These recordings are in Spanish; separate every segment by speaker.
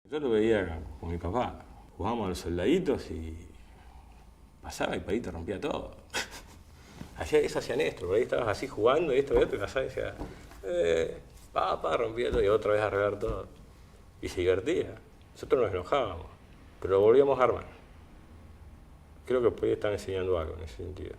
Speaker 1: Yo lo veía con mi papá, jugábamos a los soldaditos y pasaba y Paito rompía todo. Eso hacía Néstor, por ahí estabas así jugando y esto y otro, y pasaba y decía, papá, rompía todo y otra vez a arreglar todo. Y se divertía. Nosotros nos enojábamos, pero lo volvíamos a armar. Creo que puede estar enseñando algo en ese sentido.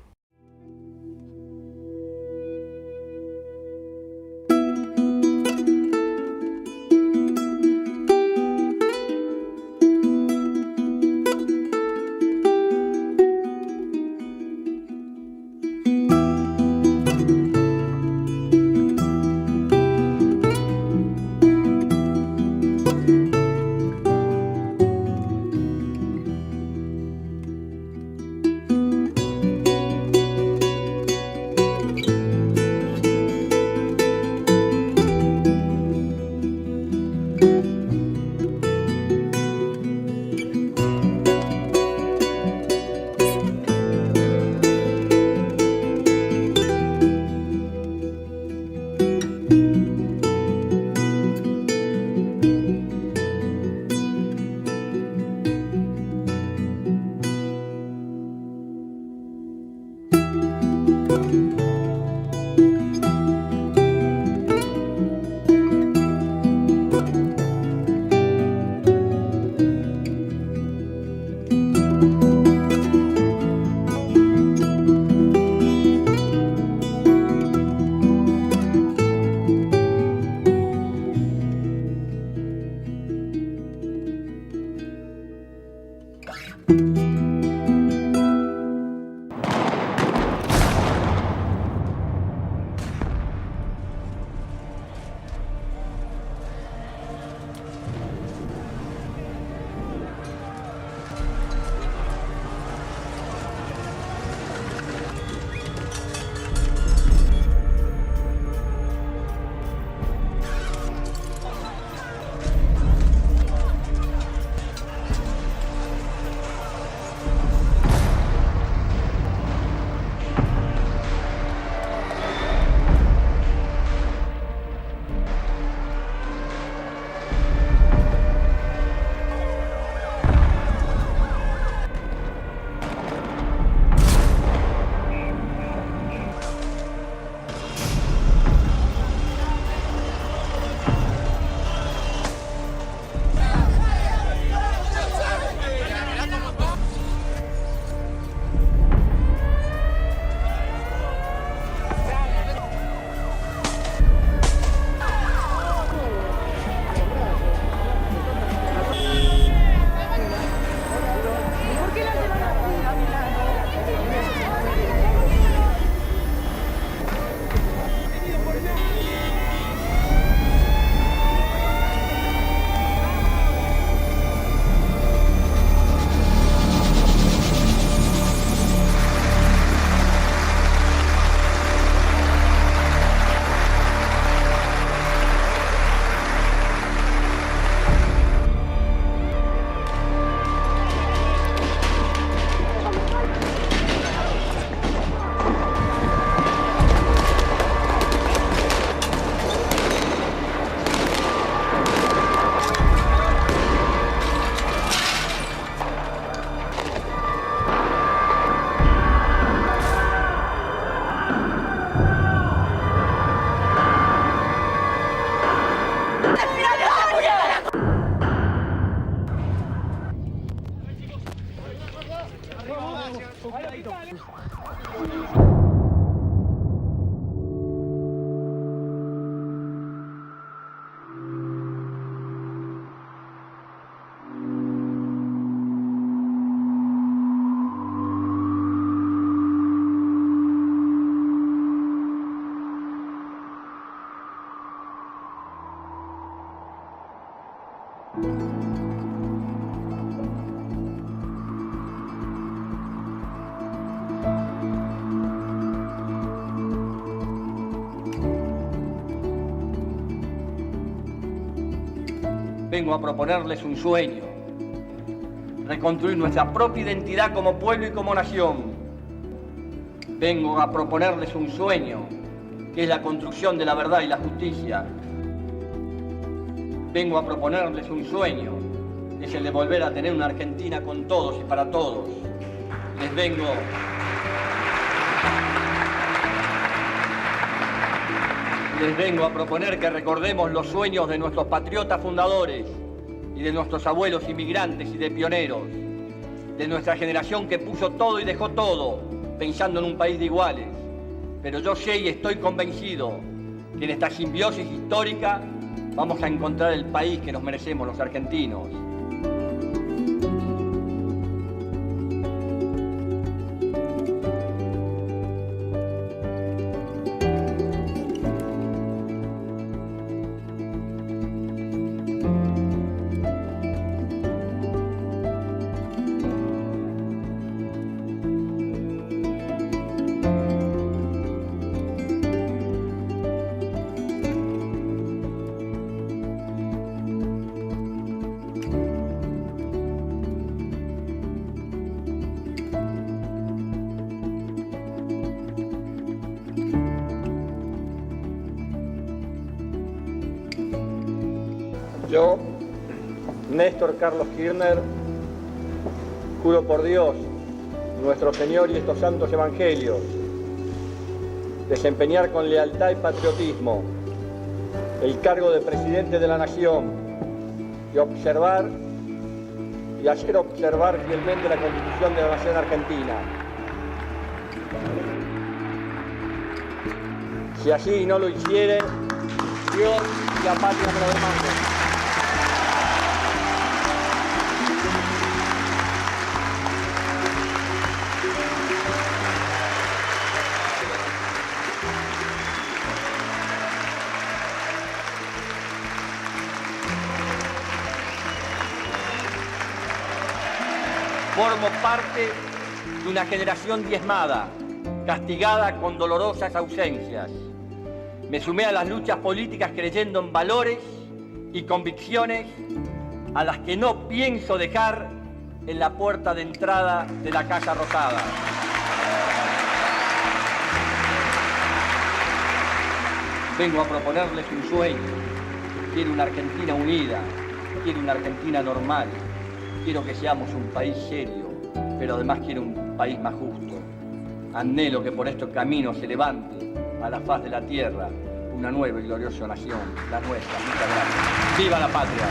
Speaker 2: Vengo a proponerles un sueño, reconstruir nuestra propia identidad como pueblo y como nación. Vengo a proponerles un sueño, que es la construcción de la verdad y la justicia. Vengo a proponerles un sueño, es el de volver a tener una Argentina con todos y para todos. Les vengo a proponer que recordemos los sueños de nuestros patriotas fundadores y de nuestros abuelos inmigrantes y de pioneros, de nuestra generación que puso todo y dejó todo, pensando en un país de iguales. Pero yo sé y estoy convencido que en esta simbiosis histórica vamos a encontrar el país que nos merecemos los argentinos. Yo, Néstor Carlos Kirchner, juro por Dios, nuestro Señor y estos santos evangelios, desempeñar con lealtad y patriotismo el cargo de presidente de la Nación y observar y hacer observar fielmente la Constitución de la Nación Argentina. Si así no lo hiciere, Dios y la patria me lo demanden. Formo parte de una generación diezmada, castigada con dolorosas ausencias. Me sumé a las luchas políticas creyendo en valores y convicciones a las que no pienso dejar en la puerta de entrada de la Casa Rosada. Vengo a proponerles un sueño. Quiero una Argentina unida, quiero una Argentina normal. Quiero que seamos un país serio, pero además quiero un país más justo. Anhelo que por estos caminos se levante a la faz de la tierra una nueva y gloriosa nación, la nuestra. Muchas gracias. ¡Viva la patria!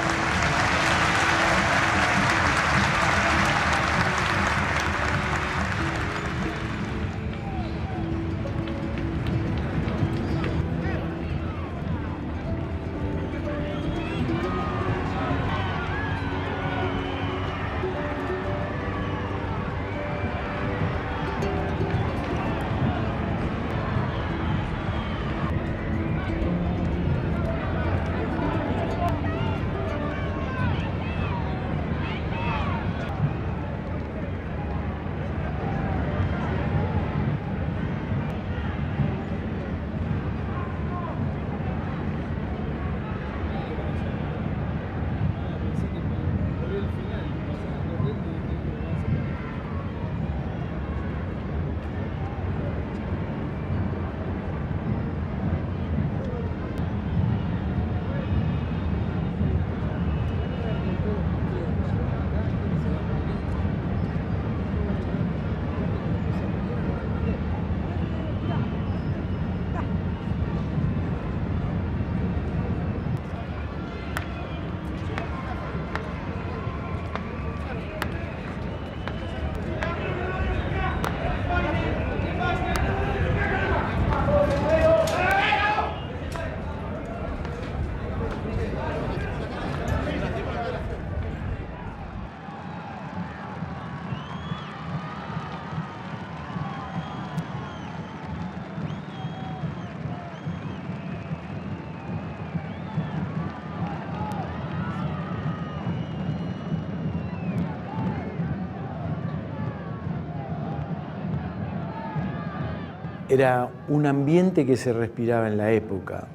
Speaker 3: Era un ambiente que se respiraba en la época.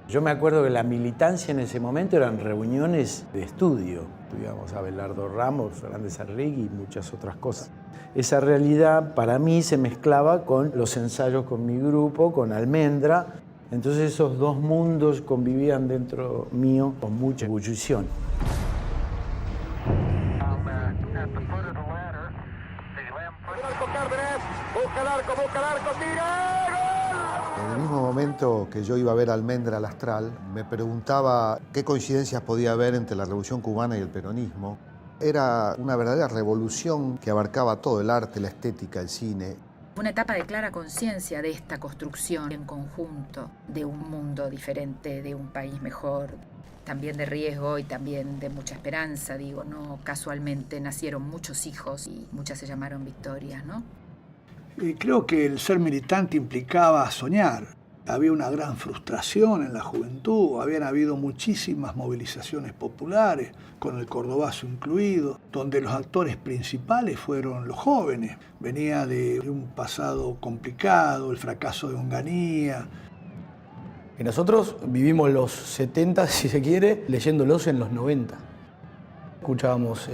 Speaker 3: Yo me acuerdo que la militancia en ese momento eran reuniones de estudio. Estudiábamos a Abelardo Ramos, Fernández Arregui y muchas otras cosas. Esa realidad para mí se mezclaba con los ensayos con mi grupo, con Almendra. Entonces esos dos mundos convivían dentro mío con mucha ebullición.
Speaker 4: Boca al arco, tira.
Speaker 5: En el mismo momento que yo iba a ver a Almendra al Astral, me preguntaba qué coincidencias podía haber entre la Revolución Cubana y el peronismo. Era una verdadera revolución que abarcaba todo, el arte, la estética, el cine.
Speaker 6: Una etapa de clara conciencia de esta construcción en conjunto, de un mundo diferente, de un país mejor, también de riesgo y también de mucha esperanza, digo, no casualmente nacieron muchos hijos y muchas se llamaron victorias, ¿no?
Speaker 7: Creo que el ser militante implicaba soñar. Había una gran frustración en la juventud, habían habido muchísimas movilizaciones populares, con el cordobazo incluido, donde los actores principales fueron los jóvenes. Venía de un pasado complicado, el fracaso de Onganía.
Speaker 3: Y nosotros vivimos los 70, si se quiere, leyéndolos en los 90. Escuchábamos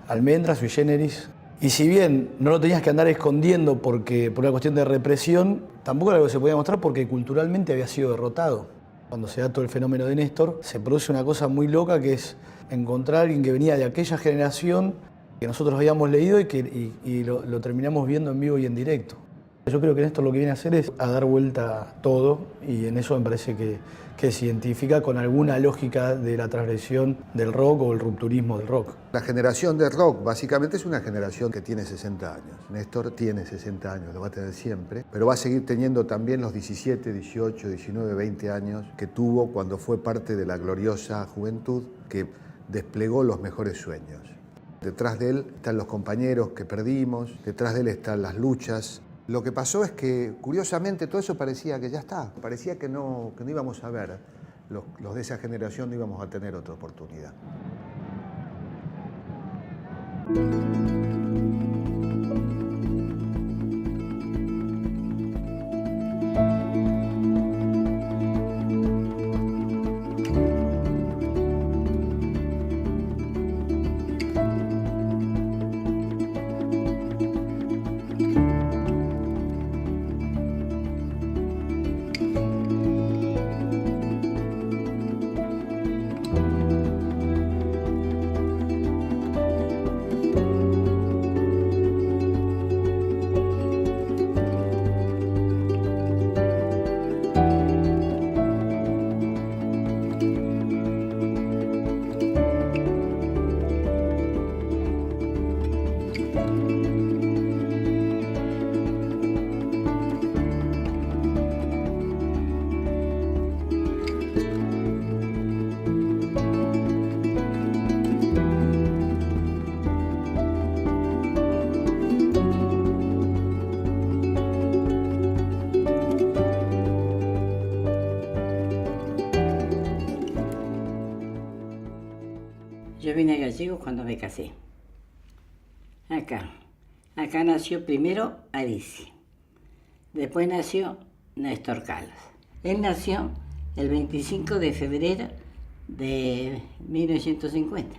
Speaker 3: Almendra, Sui Generis. Y si bien no lo tenías que andar escondiendo por una cuestión de represión, tampoco era algo que se podía mostrar porque culturalmente había sido derrotado. Cuando se da todo el fenómeno de Néstor, se produce una cosa muy loca que es encontrar a alguien que venía de aquella generación que nosotros habíamos leído y lo terminamos viendo en vivo y en directo. Yo creo que Néstor lo que viene a hacer es a dar vuelta todo y en eso me parece que se identifica con alguna lógica de la transgresión del rock o el rupturismo del rock.
Speaker 5: La generación del rock básicamente es una generación que tiene 60 años. Néstor tiene 60 años, lo va a tener siempre, pero va a seguir teniendo también los 17, 18, 19, 20 años que tuvo cuando fue parte de la gloriosa juventud que desplegó los mejores sueños. Detrás de él están los compañeros que perdimos, detrás de él están las luchas. Lo que pasó es que, curiosamente, todo eso parecía que ya está. Parecía que no íbamos a ver, los de esa generación no íbamos a tener otra oportunidad.
Speaker 8: Yo vine a Gallegos cuando me casé. Acá nació primero Arici. Después nació Néstor Calas. Él nació el 25 de febrero de 1950.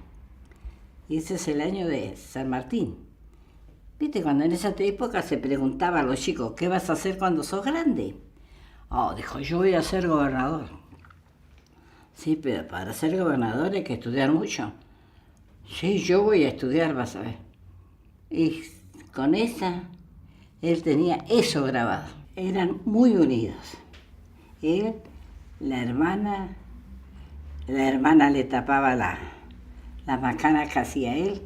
Speaker 8: Y ese es el año de San Martín. ¿Viste? Cuando en esa época se preguntaba a los chicos, ¿qué vas a hacer cuando sos grande? Oh, dijo, yo voy a ser gobernador. Sí, pero para ser gobernador hay que estudiar mucho. Sí, yo voy a estudiar, vas a ver. Y con esa, él tenía eso grabado. Eran muy unidos. Él, la hermana le tapaba la macana que hacía él.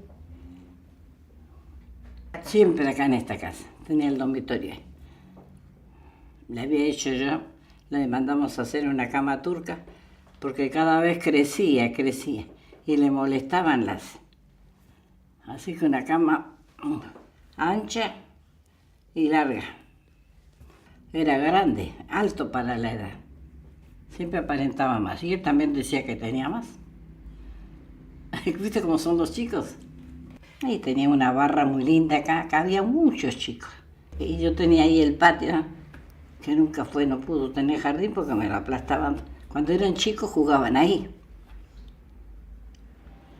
Speaker 8: Siempre acá en esta casa, tenía el dormitorio ahí. Le había hecho yo, le mandamos a hacer una cama turca, porque cada vez crecía, y le molestaban las. Así que una cama ancha y larga. Era grande, alto para la edad. Siempre aparentaba más. Y él también decía que tenía más. ¿Viste cómo son los chicos? Y tenía una barra muy linda acá había muchos chicos. Y yo tenía ahí el patio, que nunca no pudo tener jardín porque me lo aplastaban. Cuando eran chicos jugaban ahí,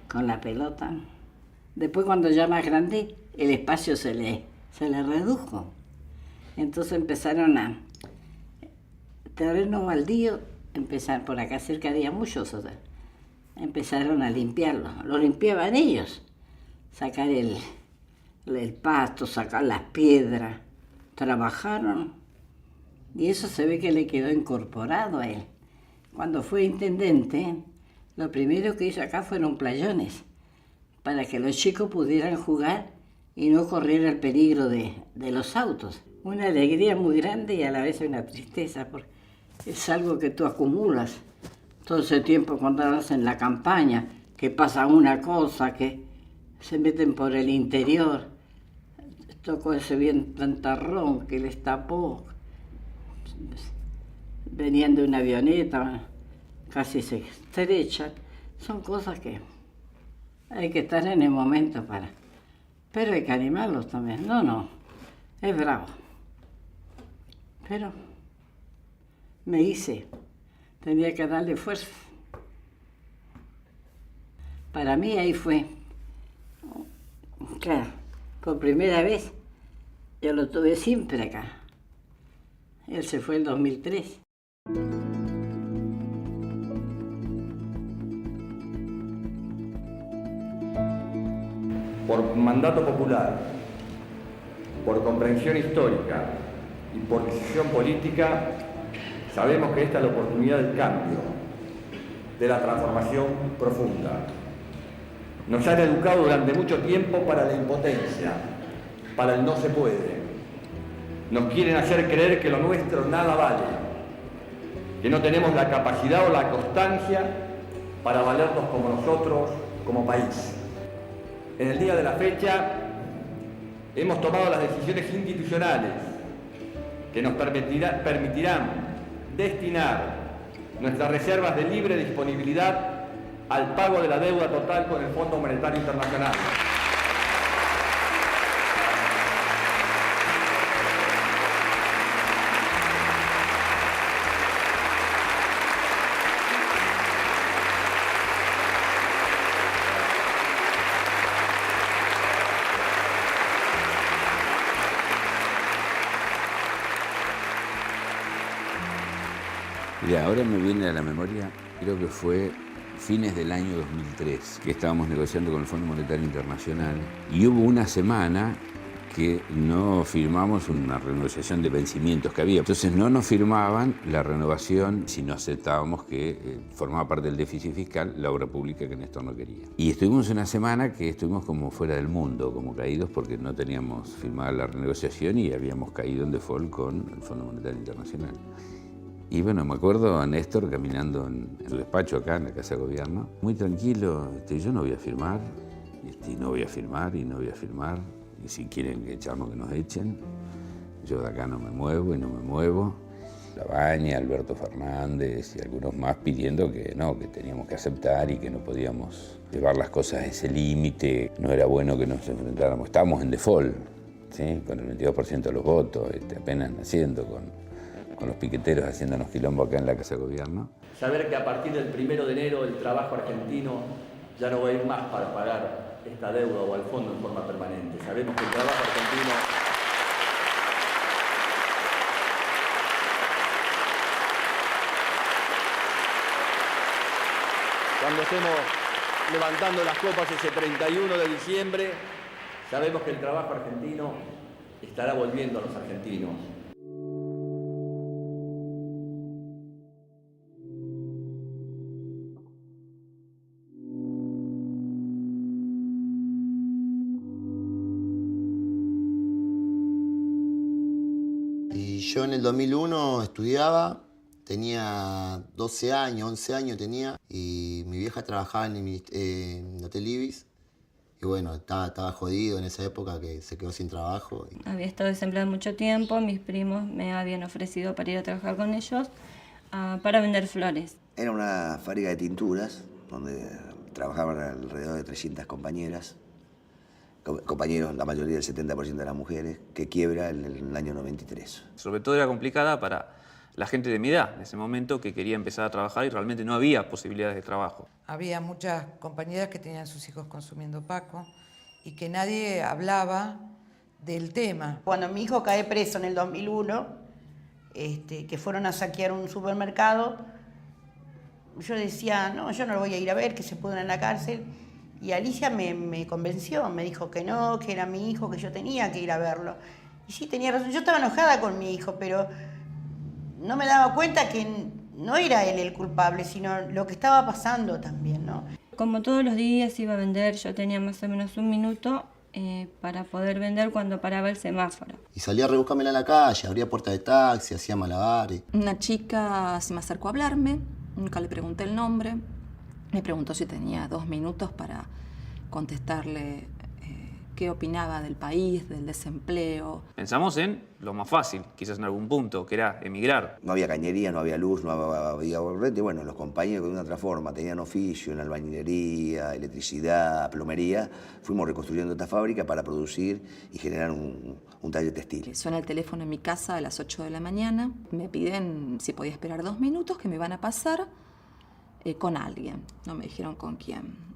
Speaker 8: con la pelota. Después cuando ya más grande, el espacio se le redujo. Entonces empezaron a... terreno baldío, empezaron por acá cerca había muchos, o sea, empezaron a limpiarlo. Lo limpiaban ellos. Sacar el pasto, sacar las piedras. trabajaron y eso se ve que le quedó incorporado a él. Cuando fue intendente, lo primero que hizo acá fueron playones para que los chicos pudieran jugar y no correr el peligro de los autos. Una alegría muy grande y a la vez una tristeza, porque es algo que tú acumulas todo ese tiempo cuando andas en la campaña, que pasa una cosa, que se meten por el interior. Tocó ese viento ventarrón que les tapó. Venían de una avioneta, casi se estrechan. Son cosas que hay que estar en el momento para... Pero hay que animarlos también. No, es bravo. Pero me hice, tenía que darle fuerza. Para mí ahí fue, claro, por primera vez, yo lo tuve siempre acá. Él se fue en 2003.
Speaker 2: Por mandato popular, por comprensión histórica y por decisión política, sabemos que esta es la oportunidad del cambio, de la transformación profunda. Nos han educado durante mucho tiempo para la impotencia, para el no se puede. Nos quieren hacer creer que lo nuestro nada vale, que no tenemos la capacidad o la constancia para valernos como nosotros, como país. En el día de la fecha hemos tomado las decisiones institucionales que nos permitirán destinar nuestras reservas de libre disponibilidad al pago de la deuda total con el Fondo Monetario Internacional.
Speaker 9: Mira, ahora me viene a la memoria, creo que fue fines del año 2003, que estábamos negociando con el Fondo Monetario Internacional y hubo una semana que no firmamos una renegociación de vencimientos que había. Entonces no nos firmaban la renovación si no aceptábamos que formaba parte del déficit fiscal la obra pública que Néstor no quería. Y estuvimos una semana que estuvimos como fuera del mundo, como caídos porque no teníamos firmada la renegociación y habíamos caído en default con el Fondo Monetario Internacional. Y bueno, me acuerdo a Néstor caminando en su despacho acá en la Casa de Gobierno, muy tranquilo, yo no voy a firmar, y no voy a firmar, y no voy a firmar, y si quieren echarnos que nos echen, yo de acá no me muevo y no me muevo. Labaña, Alberto Fernández y algunos más pidiendo que no, que teníamos que aceptar y que no podíamos llevar las cosas a ese límite, no era bueno que nos enfrentáramos, estábamos en default, ¿sí? Con el 22% de los votos, apenas naciendo, con los piqueteros haciéndonos quilombo acá en la Casa de Gobierno.
Speaker 2: Saber que a partir del 1 de enero el trabajo argentino ya no va a ir más para pagar esta deuda o al fondo en forma permanente. Sabemos que el trabajo argentino cuando estemos levantando las copas ese 31 de diciembre, sabemos que el trabajo argentino estará volviendo a los argentinos.
Speaker 10: Yo en el 2001 estudiaba, tenía 12 años, 11 años tenía, y mi vieja trabajaba en Hotel Ibis. Y bueno, estaba jodido en esa época, que se quedó sin trabajo.
Speaker 11: Había estado desempleado mucho tiempo, mis primos me habían ofrecido para ir a trabajar con ellos para vender flores.
Speaker 12: Era una fábrica de tinturas, donde trabajaban alrededor de 300 compañeras. Compañeros, la mayoría del 70% de las mujeres, que quiebra en el año 93.
Speaker 13: Sobre todo era complicada para la gente de mi edad, en ese momento, que quería empezar a trabajar y realmente no había posibilidades de trabajo.
Speaker 14: Había muchas compañeras que tenían sus hijos consumiendo Paco y que nadie hablaba del tema.
Speaker 15: Cuando mi hijo cae preso en el 2001, que fueron a saquear un supermercado, yo decía, no, yo no lo voy a ir a ver, que se pudra en la cárcel. Y Alicia me convenció, me dijo que no, que era mi hijo, que yo tenía que ir a verlo. Y sí, tenía razón. Yo estaba enojada con mi hijo, pero no me daba cuenta que no era él el culpable, sino lo que estaba pasando también, ¿no?
Speaker 11: Como todos los días iba a vender, yo tenía más o menos un minuto para poder vender cuando paraba el semáforo.
Speaker 10: Y salía a rebuscármela en la calle, abría puertas de taxi, hacía malabares.
Speaker 16: Una chica se me acercó a hablarme, nunca le pregunté el nombre. Me preguntó si tenía 2 minutos para contestarle qué opinaba del país, del desempleo.
Speaker 13: Pensamos en lo más fácil, quizás en algún punto, que era emigrar.
Speaker 12: No había cañería, no había luz, no había corriente. Bueno, los compañeros de una otra forma tenían oficio en albañilería, electricidad, plomería. Fuimos reconstruyendo esta fábrica para producir y generar un taller textil.
Speaker 16: Suena el teléfono en mi casa a las 8 de la mañana. Me piden si podía esperar 2 minutos, que me van a pasar con alguien. No me dijeron con quién.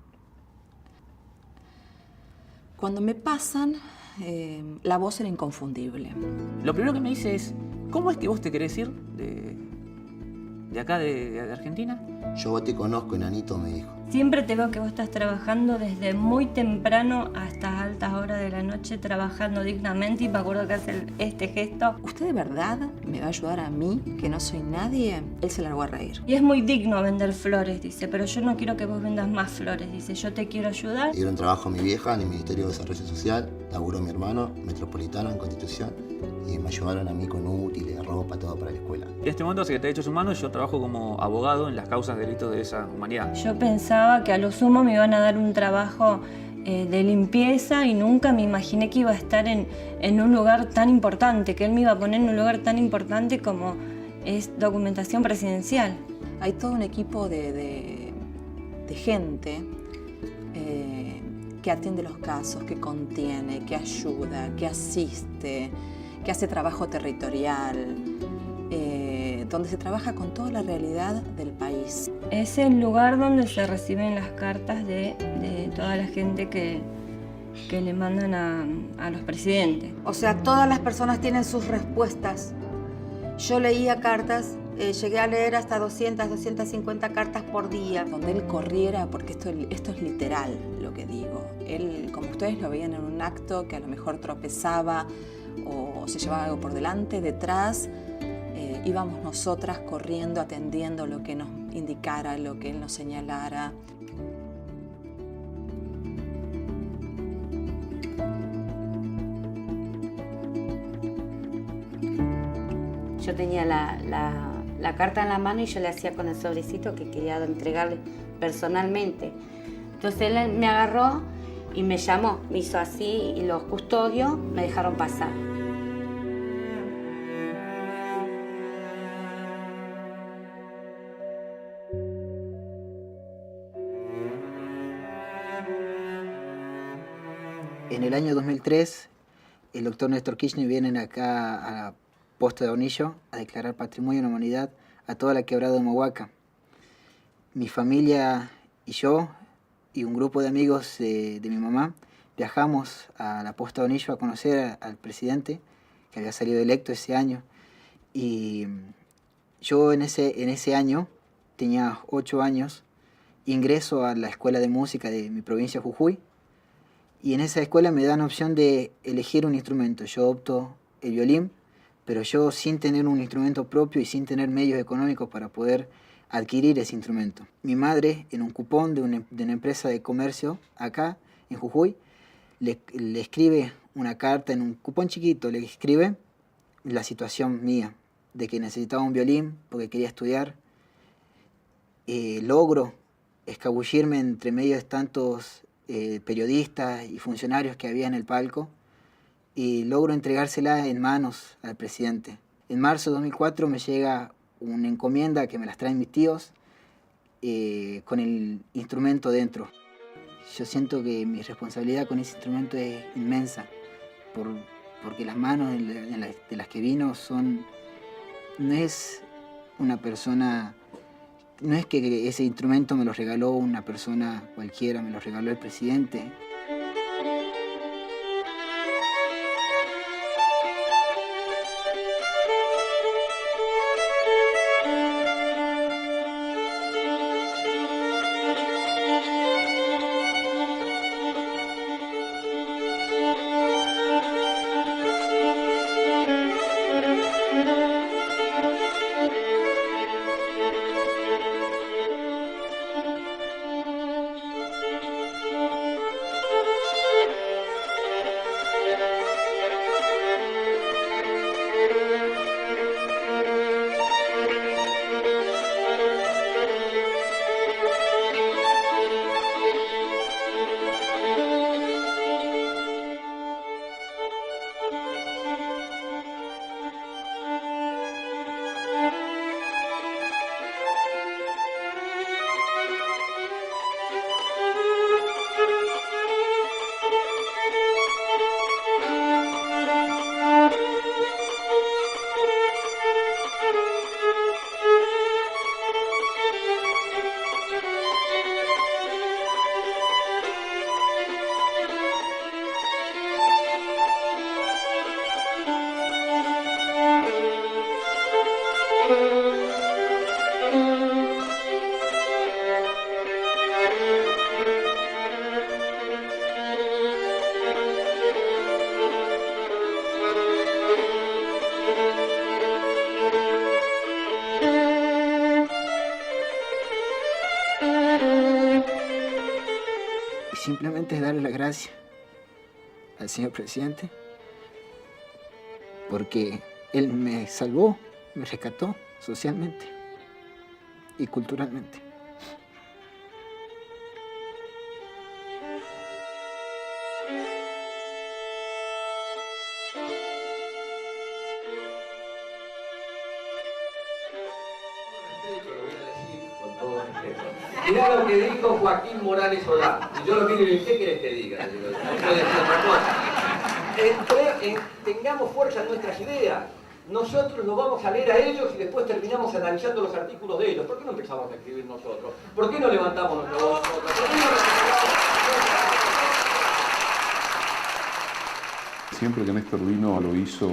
Speaker 16: Cuando me pasan, la voz era inconfundible.
Speaker 13: Lo primero que me dice es, ¿cómo es que vos te querés ir de acá, de Argentina?
Speaker 10: Yo te conozco, enanito, me dijo.
Speaker 11: Siempre te veo que vos estás trabajando desde muy temprano hasta altas horas de la noche, trabajando dignamente, y me acuerdo que hace este gesto.
Speaker 16: ¿Usted de verdad me va a ayudar a mí, que no soy nadie? Él se largó a reír.
Speaker 11: Y es muy digno vender flores, dice, pero yo no quiero que vos vendas más flores, dice, yo te quiero ayudar.
Speaker 10: Dieron trabajo a mi vieja en el Ministerio de Desarrollo Social, laburó mi hermano, Metropolitano, en Constitución, y me ayudaron a mí con útiles, ropa, todo para la escuela.
Speaker 13: En este momento, Secretaría de Derechos Humanos, yo trabajo como abogado en las causas de delitos de lesa humanidad.
Speaker 11: Yo pensaba que a lo sumo me iban a dar un trabajo de limpieza y nunca me imaginé que iba a estar en un lugar tan importante, que él me iba a poner en un lugar tan importante como es documentación presidencial.
Speaker 16: Hay todo un equipo de gente que atiende los casos, que contiene, que ayuda, que asiste, que hace trabajo territorial, donde se trabaja con toda la realidad del país.
Speaker 11: Es el lugar donde se reciben las cartas de toda la gente que le mandan a los presidentes.
Speaker 17: O sea, todas las personas tienen sus respuestas. Yo leía cartas, llegué a leer hasta 200, 250 cartas por día.
Speaker 16: Donde él corriera, porque esto es literal lo que digo. Él, como ustedes lo veían en un acto, que a lo mejor tropezaba o se llevaba algo por delante, detrás, íbamos nosotras corriendo, atendiendo lo que nos indicara, lo que él nos señalara.
Speaker 17: Yo tenía la carta en la mano y yo le hacía con el sobrecito que quería entregarle personalmente. Entonces él me agarró y me llamó, me hizo así y los custodios me dejaron pasar.
Speaker 18: En el año 2003, el doctor Néstor Kirchner viene acá a la Posta de Hornillo a declarar Patrimonio de la Humanidad a toda la quebrada de Humahuaca. Mi familia y yo y un grupo de amigos de mi mamá viajamos a la Posta de Hornillo a conocer al presidente que había salido electo ese año. Y yo en ese año, tenía 8 años, ingreso a la escuela de música de mi provincia Jujuy. Y en esa escuela me dan opción de elegir un instrumento. Yo opto el violín, pero yo sin tener un instrumento propio y sin tener medios económicos para poder adquirir ese instrumento. Mi madre, en un cupón de una empresa de comercio acá, en Jujuy, le escribe una carta en un cupón chiquito, le escribe la situación mía, de que necesitaba un violín porque quería estudiar. Logro escabullirme entre medio de tantos periodistas y funcionarios que había en el palco y logro entregársela en manos al presidente. En marzo de 2004 me llega una encomienda que me las traen mis tíos con el instrumento dentro. Yo siento que mi responsabilidad con ese instrumento es inmensa porque las manos de las que vino no es una persona. No es que ese instrumento me lo regaló una persona cualquiera, me lo regaló el presidente. simplemente darle las gracias al señor presidente porque él me salvó, me rescató socialmente y culturalmente.
Speaker 2: Mirá lo que dijo Joaquín Morales Solá. Y yo lo miro y digo, ¿qué querés que diga? Digo, no puede decir otra cosa. Tengamos fuerza en nuestras ideas. Nosotros los vamos a leer a ellos y después terminamos analizando los artículos de ellos. ¿Por qué no empezamos a escribir nosotros? ¿Por qué no levantamos nuestra voz nosotros? ¿Por qué no
Speaker 19: Siempre que Néstor vino lo hizo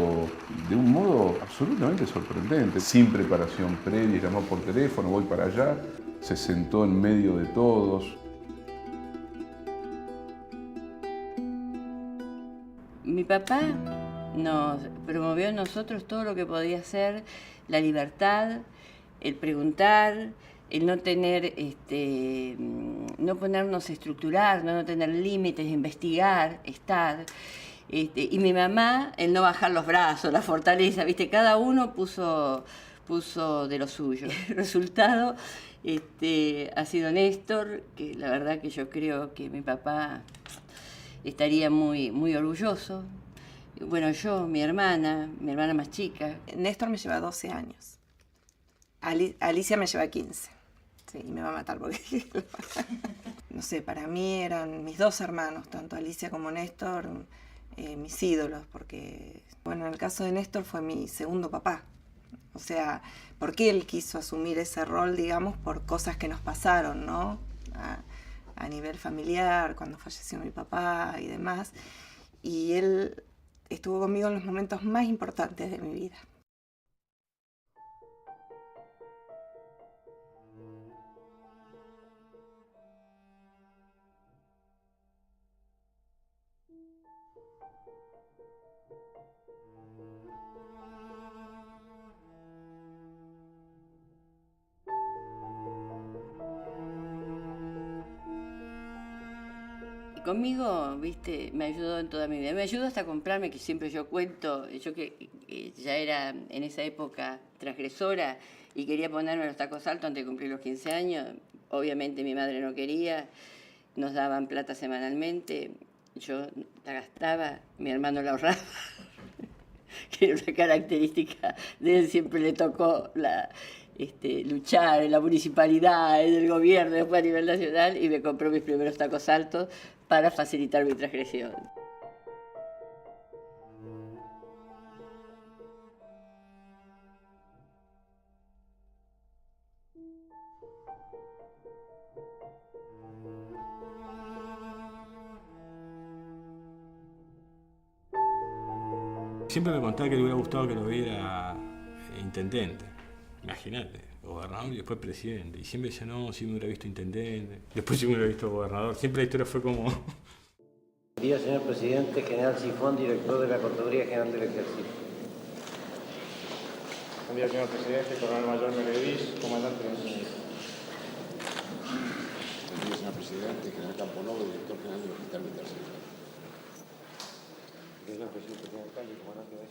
Speaker 19: de un modo absolutamente sorprendente, sin preparación previa, llamó por teléfono, voy para allá, se sentó en medio de todos.
Speaker 17: Mi papá nos promovió en nosotros todo lo que podía ser la libertad, el preguntar, el no tener, no ponernos a estructurar, no tener límites, investigar, estar. Y mi mamá, el no bajar los brazos, la fortaleza, ¿viste? Cada uno puso de lo suyo. El resultado ha sido Néstor, que la verdad que yo creo que mi papá estaría muy, muy orgulloso. Bueno, yo, mi hermana más chica.
Speaker 16: Néstor me lleva 12 años. Alicia me lleva 15. Sí, y me va a matar porque... No sé, para mí eran mis dos hermanos, tanto Alicia como Néstor, mis ídolos, porque, bueno, en el caso de Néstor fue mi segundo papá. O sea, porque él quiso asumir ese rol, digamos, por cosas que nos pasaron, ¿no? A nivel familiar, cuando falleció mi papá y demás. Y él estuvo conmigo en los momentos más importantes de mi vida.
Speaker 17: Conmigo, viste, me ayudó en toda mi vida. Me ayudó hasta comprarme, que siempre yo cuento, yo que ya era en esa época transgresora y quería ponerme los tacos altos antes de cumplir los 15 años. Obviamente mi madre no quería, nos daban plata semanalmente, yo la gastaba, mi hermano la ahorraba, que era una característica de él, siempre le tocó luchar en la municipalidad, en el gobierno, después a nivel nacional, y me compró mis primeros tacos altos para facilitar mi transgresión.
Speaker 1: Siempre me contaba que le hubiera gustado que lo viera intendente, imagínate, gobernador y después presidente. Y siempre decía, no, si me hubiera visto intendente, después si me hubiera visto gobernador. Siempre la historia fue como...
Speaker 20: Buen día, señor presidente, general Sifón, director de la Contaduría General del Ejército.
Speaker 21: Buen día, señor presidente, coronel mayor Meledís, comandante de la Buen
Speaker 22: día, señor presidente, general Camponovo, director general del Hospital Militar Civil.
Speaker 20: Señor presidente, comandante de la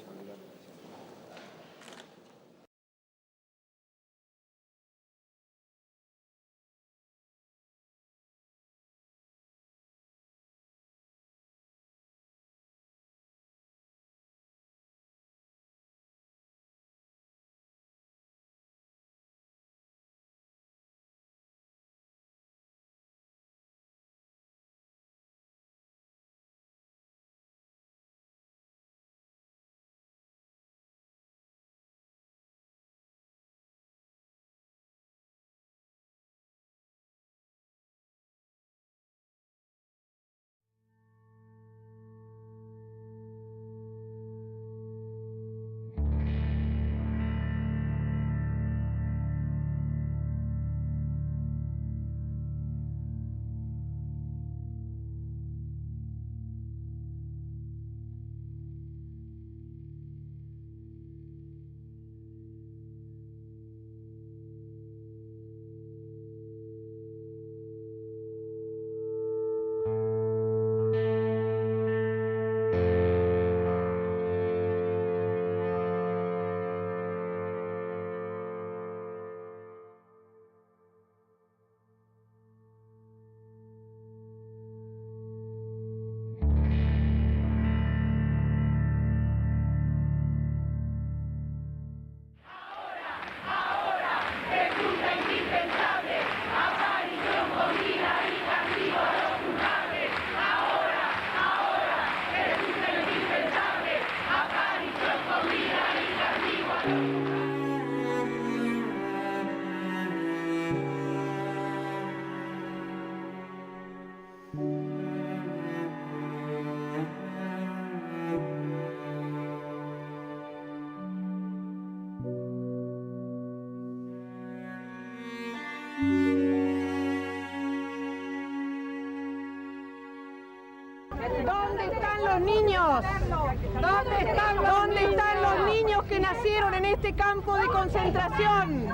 Speaker 4: niños? ¿Dónde están los niños que nacieron en este campo de concentración?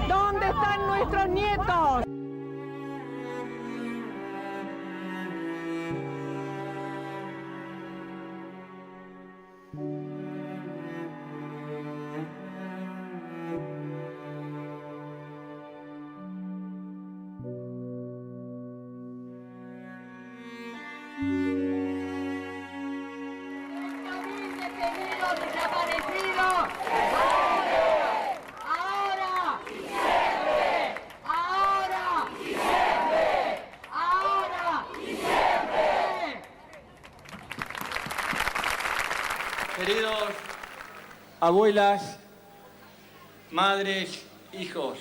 Speaker 4: ¿Dónde están nuestros nietos?
Speaker 2: Queridos abuelas, madres, hijos,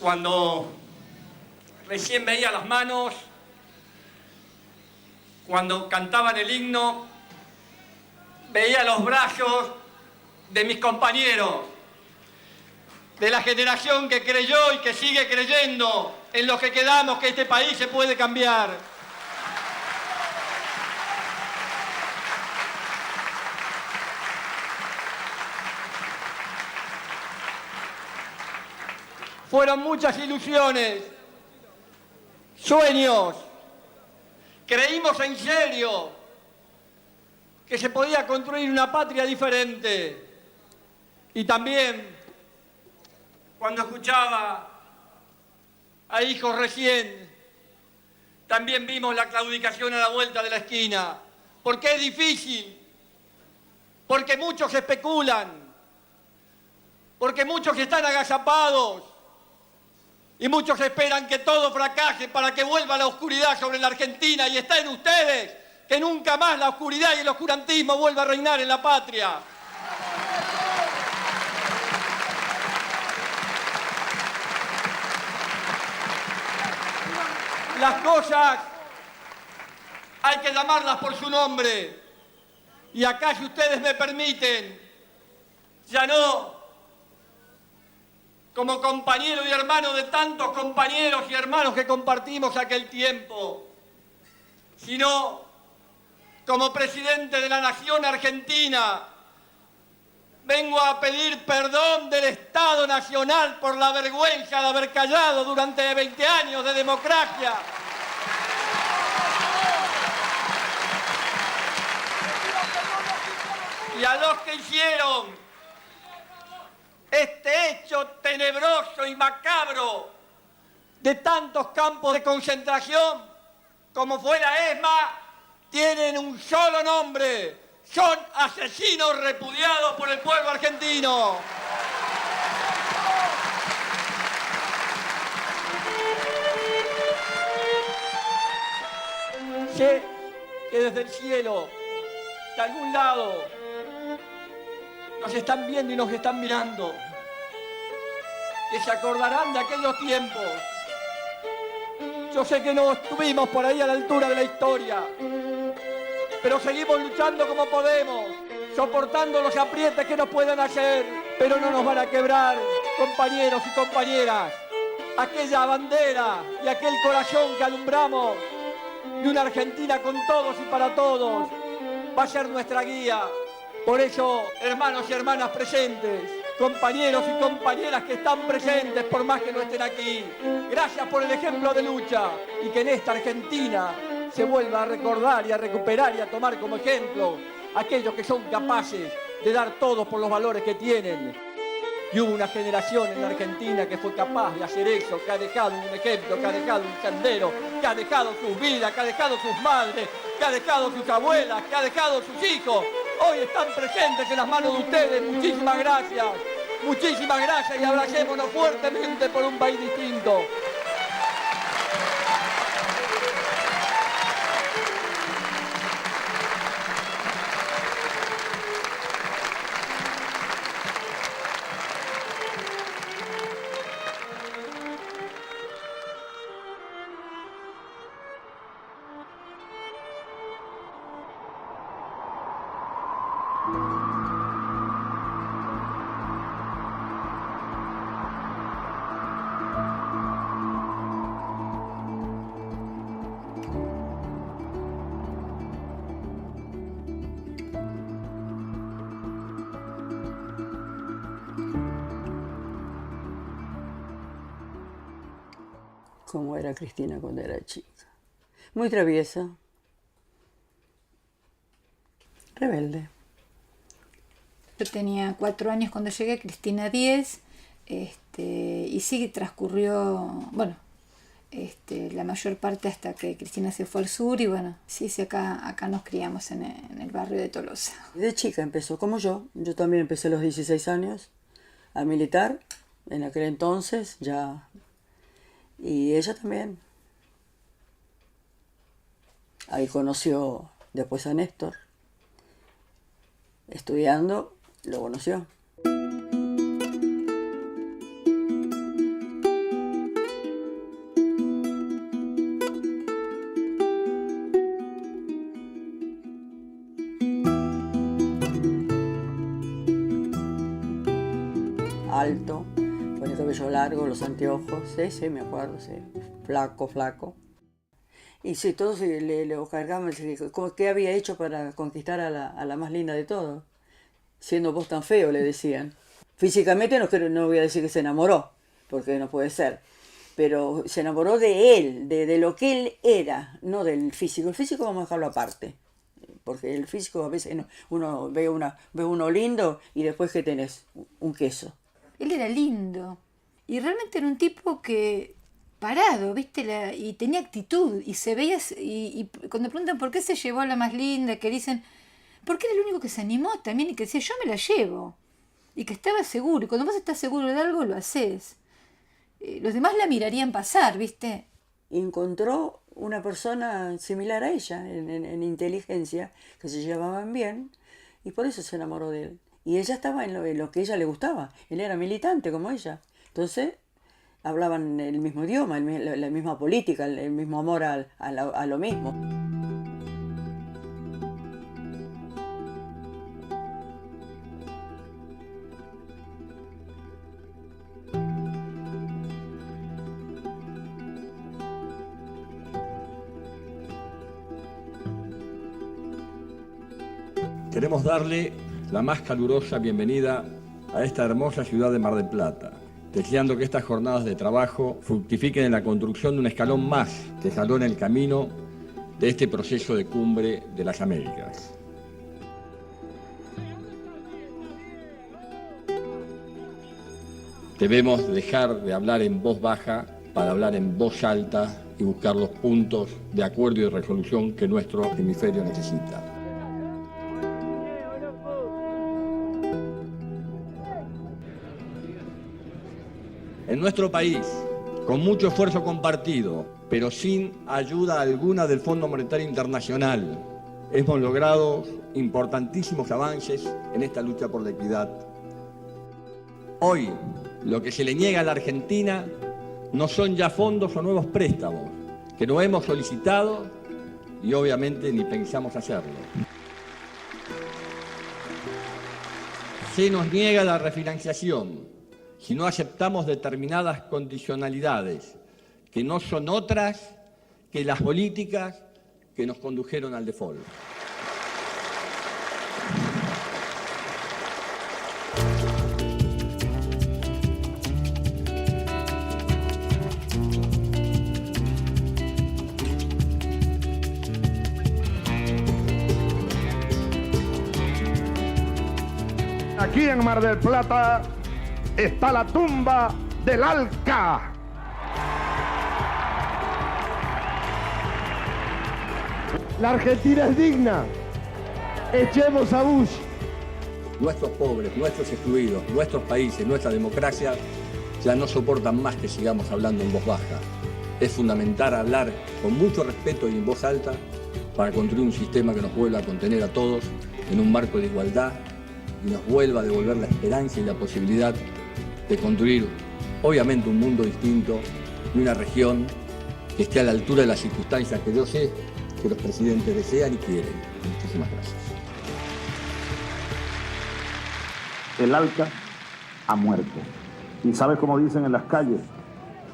Speaker 2: cuando recién veía las manos, cuando cantaban el himno, veía los brazos de mis compañeros, de la generación que creyó y que sigue creyendo en lo que quedamos, que este país se puede cambiar. Fueron muchas ilusiones, sueños. Creímos en serio que se podía construir una patria diferente. Y también, cuando escuchaba a hijos recién, también vimos la claudicación a la vuelta de la esquina. Porque es difícil, porque muchos especulan, porque muchos están agazapados, y muchos esperan que todo fracase para que vuelva la oscuridad sobre la Argentina, y está en ustedes que nunca más la oscuridad y el oscurantismo vuelva a reinar en la patria. Las cosas hay que llamarlas por su nombre, y acá, si ustedes me permiten, ya no como compañero y hermano de tantos compañeros y hermanos que compartimos aquel tiempo, sino como presidente de la Nación Argentina, vengo a pedir perdón del Estado Nacional por la vergüenza de haber callado durante 20 años de democracia. Y a los que hicieron este hecho tenebroso y macabro de tantos campos de concentración como fue la ESMA, tienen un solo nombre: son asesinos repudiados por el pueblo argentino. Sé que desde el cielo, de algún lado, nos están viendo y nos están mirando, que se acordarán de aquellos tiempos. Yo sé que no estuvimos por ahí a la altura de la historia, pero seguimos luchando como podemos, soportando los aprietes que nos puedan hacer, pero no nos van a quebrar, compañeros y compañeras, aquella bandera y aquel corazón que alumbramos de una Argentina con todos y para todos, va a ser nuestra guía. Por eso, hermanos y hermanas presentes, compañeros y compañeras que están presentes por más que no estén aquí, gracias por el ejemplo de lucha, y que en esta Argentina se vuelva a recordar y a recuperar y a tomar como ejemplo aquellos que son capaces de dar todo por los valores que tienen. Y hubo una generación en la Argentina que fue capaz de hacer eso, que ha dejado un ejemplo, que ha dejado un sendero, que ha dejado sus vidas, que ha dejado sus madres, que ha dejado sus abuelas, que ha dejado sus hijos. Hoy están presentes en las manos de ustedes. Muchísimas gracias y abracémonos fuertemente por un país distinto.
Speaker 6: cómo era Cristina cuando era chica. Muy traviesa. Rebelde.
Speaker 7: Yo tenía 4 años cuando llegué, Cristina 10, y sí transcurrió, bueno, la mayor parte hasta que Cristina se fue al sur y bueno, sí, acá nos criamos en el barrio de Tolosa.
Speaker 6: De chica empezó, como yo también empecé a los 16 años a militar, en aquel entonces ya, y ella también. Ahí conoció después a Néstor, estudiando, lo conoció. Alto, con el cabello largo, los anteojos, sí, me acuerdo, sí. Flaco. Y sí, todos le cargaban, ¿qué había hecho para conquistar a la más linda de todos? Siendo vos tan feo, le decían. Físicamente no voy a decir que se enamoró, porque no puede ser. Pero se enamoró de él, de lo que él era, no del físico. El físico vamos a dejarlo aparte. Porque el físico a veces uno ve uno lindo y después ¿qué tenés? Un queso.
Speaker 7: Él era lindo y realmente era un tipo que parado, ¿viste? Y tenía actitud y se veía, y cuando preguntan por qué se llevó a la más linda, que dicen, porque era el único que se animó también y que decía, yo me la llevo, y que estaba seguro, y cuando vos estás seguro de algo lo haces. Los demás la mirarían pasar, ¿viste?
Speaker 6: Encontró una persona similar a ella en inteligencia, que se llevaban bien, y por eso se enamoró de él. Y ella estaba en lo que a ella le gustaba. Él era militante como ella. Entonces, hablaban el mismo idioma, la misma política, el mismo amor a lo mismo.
Speaker 23: Queremos darle la más calurosa bienvenida a esta hermosa ciudad de Mar del Plata, deseando que estas jornadas de trabajo fructifiquen en la construcción de un escalón más que jalona el camino de este proceso de cumbre de las Américas. Debemos dejar de hablar en voz baja para hablar en voz alta y buscar los puntos de acuerdo y resolución que nuestro hemisferio necesita. En nuestro país, con mucho esfuerzo compartido, pero sin ayuda alguna del Fondo Monetario Internacional, hemos logrado importantísimos avances en esta lucha por la equidad. Hoy, lo que se le niega a la Argentina no son ya fondos o nuevos préstamos, que no hemos solicitado y obviamente ni pensamos hacerlo. Se nos niega la refinanciación si no aceptamos determinadas condicionalidades que no son otras que las políticas que nos condujeron al default.
Speaker 24: Aquí en Mar del Plata está la tumba del Alca. La Argentina es digna. Echemos a Bush.
Speaker 23: Nuestros pobres, nuestros excluidos, nuestros países, nuestra democracia ya no soportan más que sigamos hablando en voz baja. Es fundamental hablar con mucho respeto y en voz alta para construir un sistema que nos vuelva a contener a todos en un marco de igualdad y nos vuelva a devolver la esperanza y la posibilidad de construir, obviamente, un mundo distinto y una región que esté a la altura de las circunstancias que yo sé que los presidentes desean y quieren. Muchísimas gracias.
Speaker 24: El Alca ha muerto. ¿Y sabes cómo dicen en las calles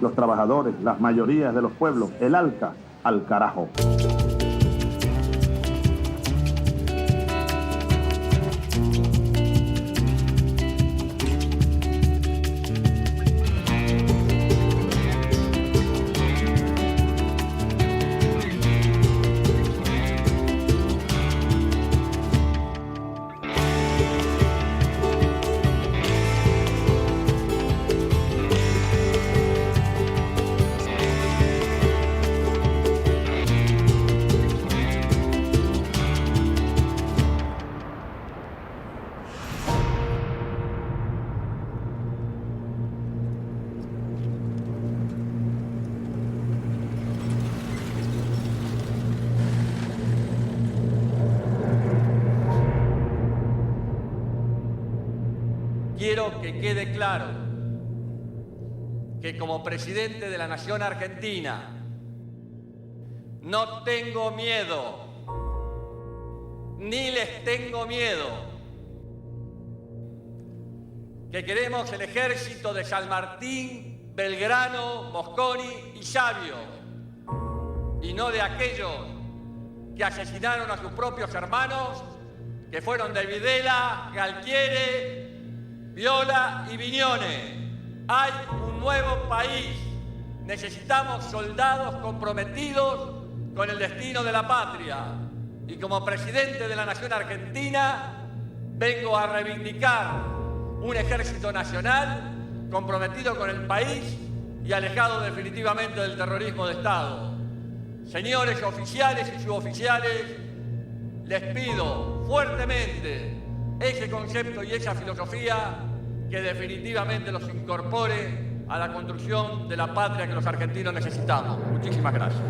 Speaker 24: los trabajadores, las mayorías de los pueblos? El Alca al carajo.
Speaker 2: quiero que quede claro que como presidente de la Nación Argentina no tengo miedo, ni les tengo miedo, que queremos el ejército de San Martín, Belgrano, Mosconi y Sabio, y no de aquellos que asesinaron a sus propios hermanos, que fueron de Videla, Galtieri, Viola y Viñones. Hay un nuevo país. Necesitamos soldados comprometidos con el destino de la patria. Y como presidente de la Nación Argentina, vengo a reivindicar un ejército nacional comprometido con el país y alejado definitivamente del terrorismo de Estado. Señores oficiales y suboficiales, les pido fuertemente ese concepto y esa filosofía que definitivamente los incorpore a la construcción de la patria que los argentinos necesitamos. Muchísimas gracias.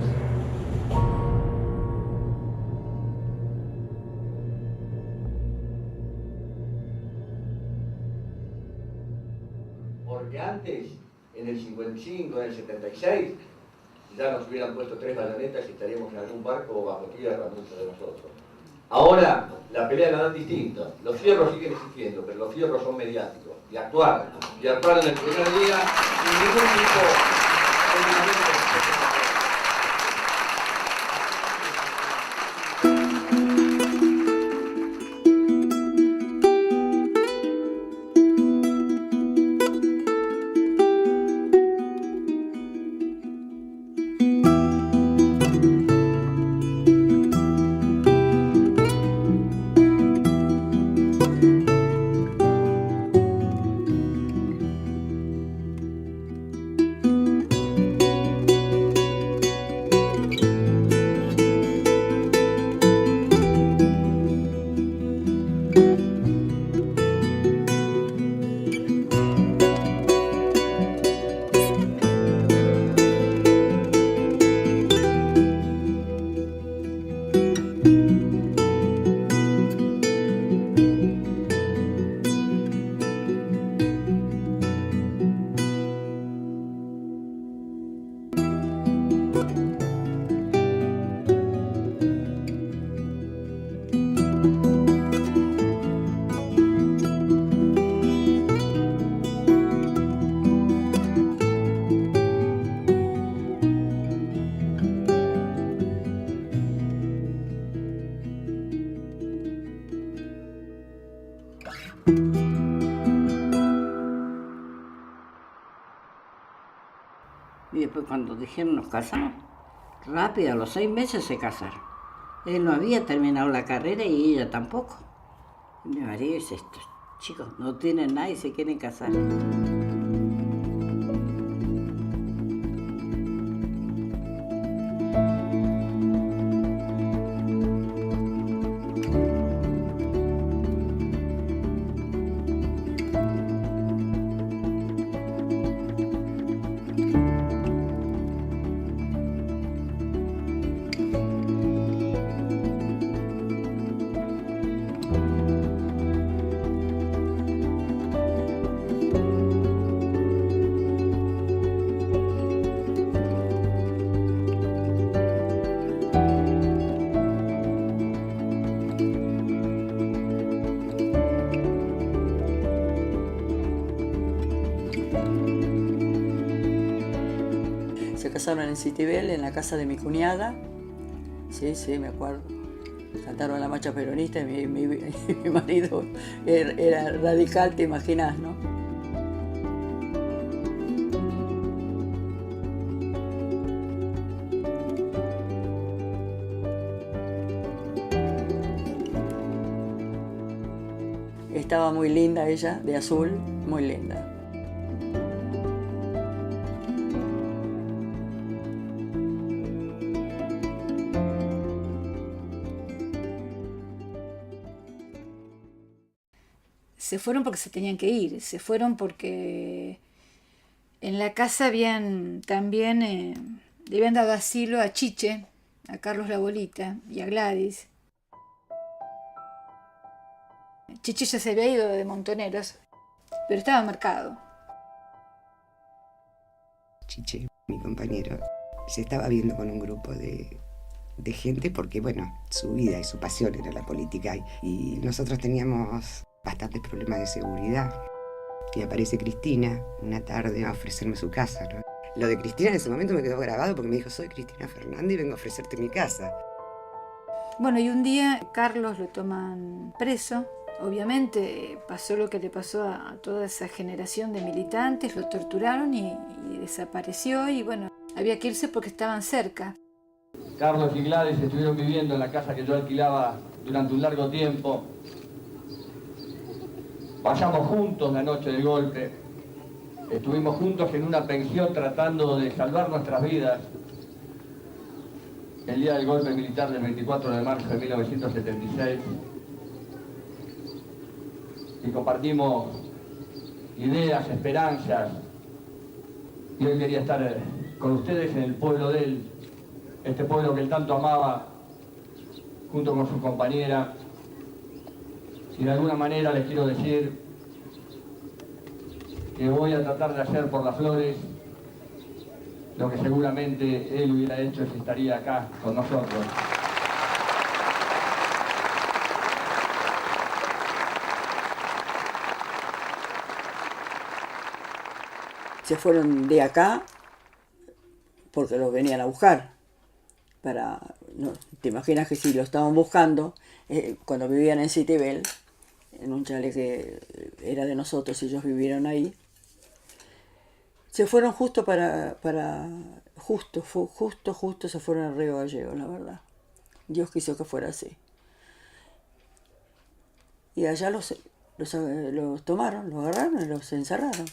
Speaker 3: Porque antes, en el 55, en el 76, ya nos hubieran puesto 3 bayonetas y estaríamos en algún barco bajo tierra, muchos de nosotros. Ahora, la pelea la dan distinta. Los fierros siguen existiendo, pero los fierros son mediáticos. Y actuar en el primer día sin ningún tipo de...
Speaker 5: Y después cuando dijeron nos casamos, rápido, a los 6 meses se casaron. Él no había terminado la carrera y ella tampoco. Y mi marido dice, estos chicos no tienen nada y se quieren casar.
Speaker 6: Se casaron en Citibel, en la casa de mi cuñada. Sí, me acuerdo. Cantaron la marcha peronista y mi marido era radical, te imaginas, ¿no? Estaba muy linda ella, de azul, muy linda.
Speaker 7: Se fueron porque se tenían que ir, se fueron porque en la casa habían también, le habían dado asilo a Chiche, a Carlos la Bolita y a Gladys. Chiche ya se había ido de Montoneros pero estaba marcado.
Speaker 8: Chiche, mi compañero, se estaba viendo con un grupo de gente porque, bueno, su vida y su pasión era la política y nosotros teníamos bastantes problemas de seguridad. Y aparece Cristina una tarde a ofrecerme su casa, ¿no? Lo de Cristina en ese momento me quedó grabado porque me dijo, soy Cristina Fernández y vengo a ofrecerte mi casa.
Speaker 7: Bueno, y un día Carlos lo toman preso. Obviamente pasó lo que le pasó a toda esa generación de militantes, lo torturaron y desapareció y bueno, había que irse porque estaban cerca.
Speaker 2: Carlos y Gladys estuvieron viviendo en la casa que yo alquilaba durante un largo tiempo. Pasamos juntos la noche del golpe. Estuvimos juntos en una pensión tratando de salvar nuestras vidas. El día del golpe militar del 24 de marzo de 1976. Y compartimos ideas, esperanzas. Y hoy quería estar con ustedes en el pueblo de él, este pueblo que él tanto amaba, junto con su compañera. Y de alguna manera les quiero decir que voy a tratar de hacer por las Flores lo que seguramente él hubiera hecho si estaría acá con nosotros.
Speaker 6: Se fueron de acá porque los venían a buscar. No, te imaginas que si lo estaban buscando, cuando vivían en Citibel, en un chalet que era de nosotros, ellos vivieron ahí, se fueron justo justo se fueron a Río Gallego, la verdad. Dios quiso que fuera así. Y allá los tomaron, los agarraron y los encerraron.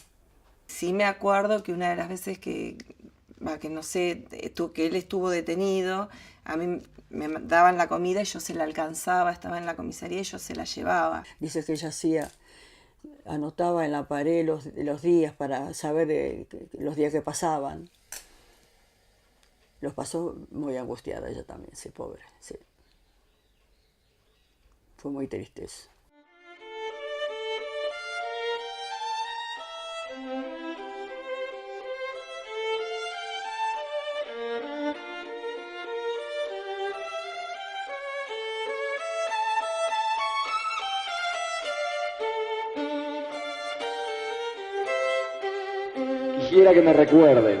Speaker 16: Sí me acuerdo que una de las veces que no sé, que él estuvo detenido, a mí me daban la comida y yo se la alcanzaba, estaba en la comisaría y yo se la llevaba.
Speaker 6: Dice que ella anotaba en la pared los días para saber los días que pasaban. Los pasó muy angustiada ella también, sí, pobre, sí. Fue muy triste eso.
Speaker 2: Quisiera que me recuerden.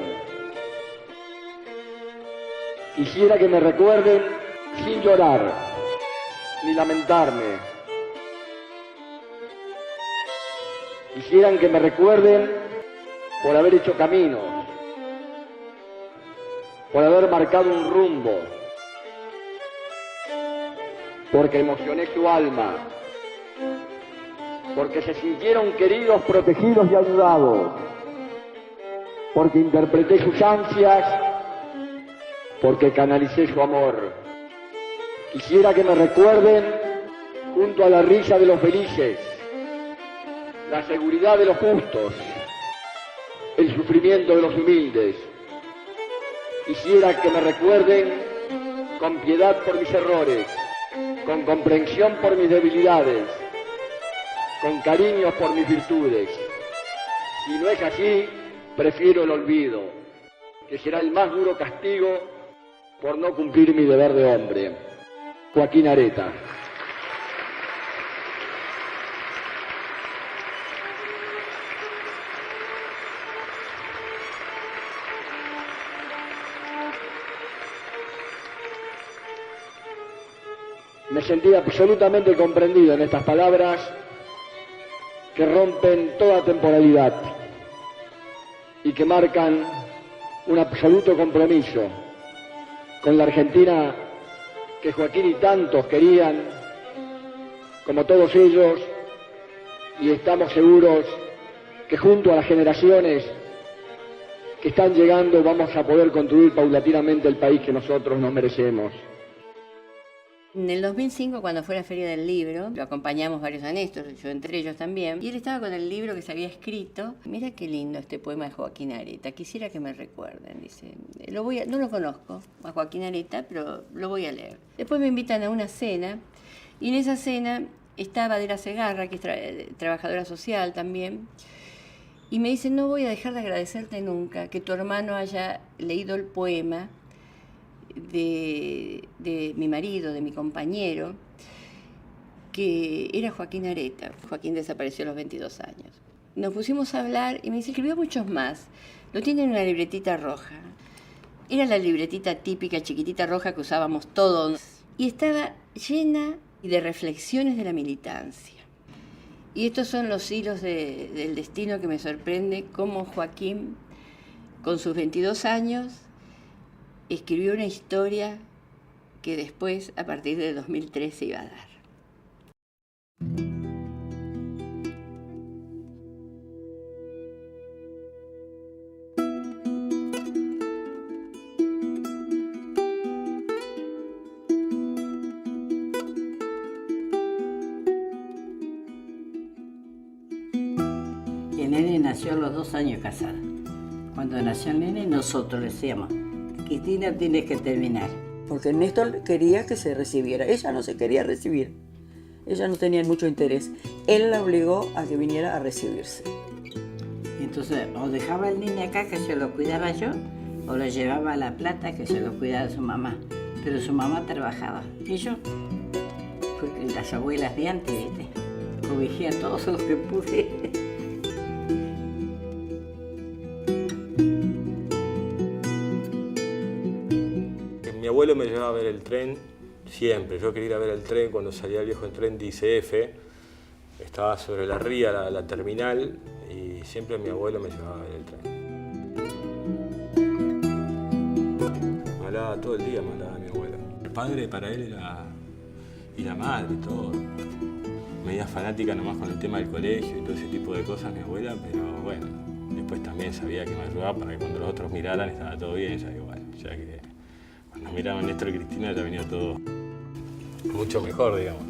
Speaker 2: Quisiera que me recuerden sin llorar ni lamentarme. Quisieran que me recuerden por haber hecho caminos, por haber marcado un rumbo, porque emocioné su alma, porque se sintieron queridos, protegidos y ayudados, porque interpreté sus ansias, porque canalicé su amor. Quisiera que me recuerden junto a la risa de los felices, la seguridad de los justos, el sufrimiento de los humildes. Quisiera que me recuerden con piedad por mis errores, con comprensión por mis debilidades, con cariño por mis virtudes. Si no es así, prefiero el olvido, que será el más duro castigo por no cumplir mi deber de hombre. Joaquín Areta. Me sentí absolutamente comprendido en estas palabras que rompen toda temporalidad y que marcan un absoluto compromiso con la Argentina que Joaquín y tantos querían, como todos ellos, y estamos seguros que junto a las generaciones que están llegando vamos a poder construir paulatinamente el país que nosotros nos merecemos.
Speaker 9: En el 2005, cuando fue la Feria del Libro, lo acompañamos varios a Néstor, yo entre ellos también, y él estaba con el libro que se había escrito. Mira qué lindo este poema de Joaquín Areta, quisiera que me recuerden, dice. No lo conozco a Joaquín Areta, pero lo voy a leer. Después me invitan a una cena, y en esa cena Estaba Adela Segarra, que es trabajadora social también, y me dice, no voy a dejar de agradecerte nunca que tu hermano haya leído el poema de mi marido, de mi compañero, que era Joaquín Areta. Joaquín desapareció a los 22 años. Nos pusimos a hablar y me dice, escribió muchos más. Lo tiene en una libretita roja. Era la libretita típica, chiquitita roja que usábamos todos. Y estaba llena de reflexiones de la militancia. Y estos son los hilos del destino que me sorprende, cómo Joaquín, con sus 22 años, escribió una historia que después, a partir de 2003, se iba a dar.
Speaker 5: El nene nació a los 2 años casada. Cuando nació el nene, nosotros le decíamos, Cristina, tienes que terminar.
Speaker 6: Porque Néstor quería que se recibiera. Ella no se quería recibir. Ella no tenía mucho interés. Él la obligó a que viniera a recibirse.
Speaker 5: Entonces, o dejaba el niño acá que se lo cuidara yo, o lo llevaba a La Plata que se lo cuidara su mamá. Pero su mamá trabajaba. Y yo, pues, las abuelas de antes, ¿viste? Cobijé a todos los que pude.
Speaker 1: Mi abuelo me llevaba a ver el tren siempre. Yo quería ir a ver el tren cuando salía el viejo tren de ICF. Estaba sobre la ría, la terminal, y siempre mi abuelo me llevaba a ver el tren. Me hablaba todo el día, me hablaba mi abuelo. El padre para él era... y la madre, todo. Media fanática nomás con el tema del colegio y todo ese tipo de cosas, mi abuela, pero bueno, después también sabía que me ayudaba para que cuando los otros miraran estaba todo bien, ya igual, ya que cuando miraban Néstor y Cristina ya venía todo mucho mejor, digamos.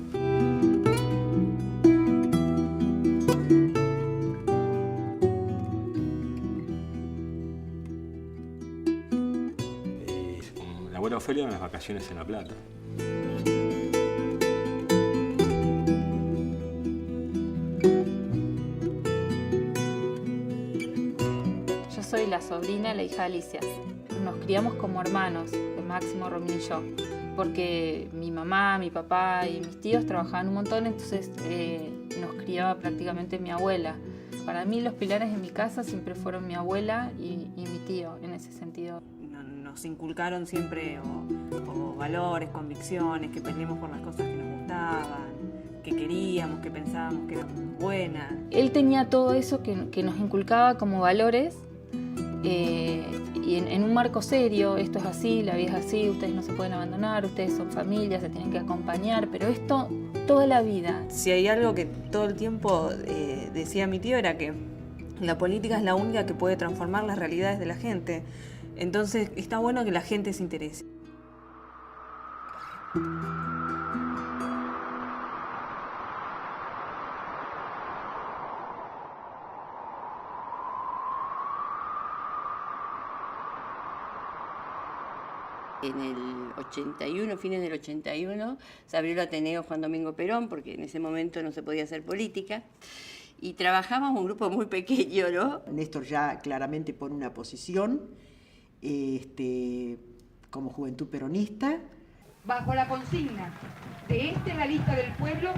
Speaker 1: Y la abuela Ofelia en las vacaciones en La Plata.
Speaker 10: Soy la sobrina, la hija de Alicia. Nos criamos como hermanos, de Máximo, Romín y yo, porque mi mamá, mi papá y mis tíos trabajaban un montón, entonces nos criaba prácticamente mi abuela. Para mí los pilares de mi casa siempre fueron mi abuela y mi tío, en ese sentido.
Speaker 16: Nos inculcaron siempre o valores, convicciones, que peleemos por las cosas que nos gustaban, que queríamos, que pensábamos que eran buenas.
Speaker 10: Él tenía todo eso que nos inculcaba como valores. Y en un marco serio, esto es así, la vida es así, ustedes no se pueden abandonar, ustedes son familia, se tienen que acompañar, pero esto toda la vida.
Speaker 16: Si hay algo que todo el tiempo decía mi tío era que la política es la única que puede transformar las realidades de la gente, entonces está bueno que la gente se interese.
Speaker 9: En el 81, fines del 81, se abrió el Ateneo Juan Domingo Perón, porque en ese momento no se podía hacer política, y trabajamos un grupo muy pequeño, ¿no?
Speaker 12: Néstor ya claramente pone una posición como Juventud Peronista.
Speaker 14: Bajo la consigna de la lista del pueblo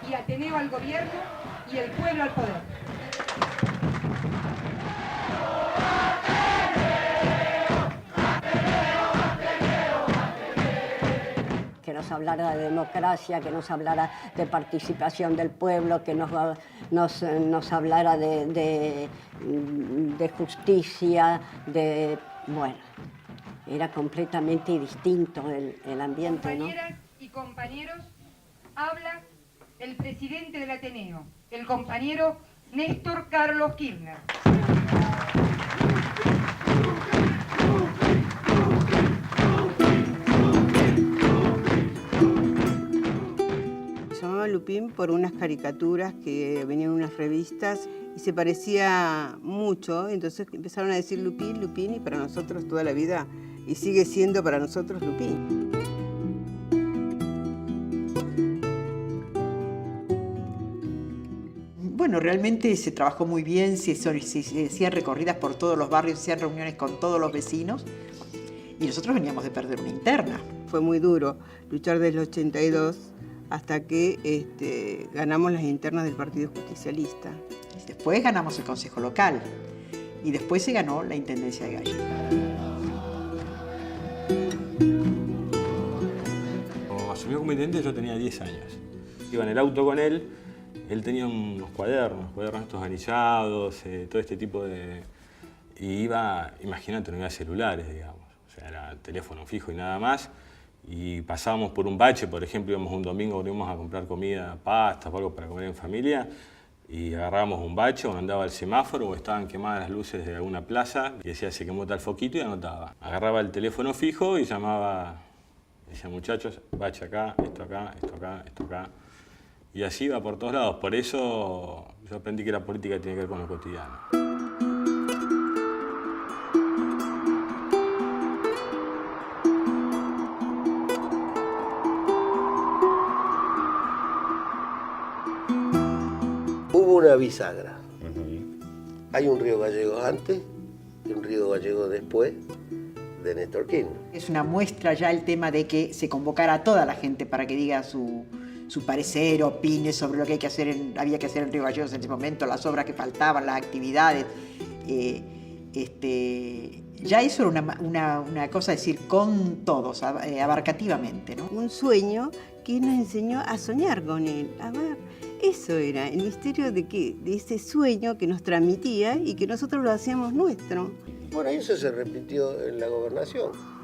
Speaker 14: y Ateneo al gobierno y el pueblo al poder.
Speaker 15: Que nos hablara de democracia, que nos hablara de participación del pueblo, que nos hablara de justicia, bueno, era completamente distinto el ambiente, ¿no?
Speaker 14: Compañeras y compañeros, habla el presidente del Ateneo, el compañero Néstor Carlos Kirchner.
Speaker 25: Se llamaba Lupín por unas caricaturas que venían en unas revistas y se parecía mucho, entonces empezaron a decir Lupín, Lupín, y para nosotros toda la vida, y sigue siendo para nosotros Lupín.
Speaker 12: bueno, realmente se trabajó muy bien, se hacían recorridas por todos los barrios, se hacían reuniones con todos los vecinos y nosotros veníamos de perder una interna.
Speaker 25: Fue muy duro luchar desde el 82 hasta que ganamos las internas del Partido Justicialista.
Speaker 12: Después ganamos el Consejo Local y después se ganó la Intendencia de Gallegos.
Speaker 1: Cuando asumió como intendente yo tenía 10 años. Iba en el auto con él, él tenía unos cuadernos estos anillados, todo este tipo de... Y iba, imagínate, no había celulares, digamos. O sea, era teléfono fijo y nada más. Y pasábamos por un bache, por ejemplo, íbamos un domingo, íbamos a comprar comida, pastas o algo para comer en familia, y agarrábamos un bache o andaba el semáforo o estaban quemadas las luces de alguna plaza y decía se quemó tal foquito y anotaba. Agarraba el teléfono fijo y llamaba, decía muchachos, bache acá, esto acá, esto acá, esto acá. Y así iba por todos lados. Por eso yo aprendí que la política tiene que ver con lo cotidiano.
Speaker 11: Hubo una bisagra. Hay un Río Gallegos antes y un Río Gallegos después de Néstor Kirchner.
Speaker 12: Es una muestra ya el tema de que se convocara a toda la gente para que diga su parecer, opine sobre lo que había que hacer en Río Gallegos en ese momento, las obras que faltaban, las actividades. Ya eso era una cosa, decir, con todos, abarcativamente, ¿no?
Speaker 25: Un sueño que nos enseñó a soñar con él. A ver, eso era el misterio de ese sueño que nos transmitía y que nosotros lo hacíamos nuestro.
Speaker 11: Bueno, eso se repitió en la gobernación.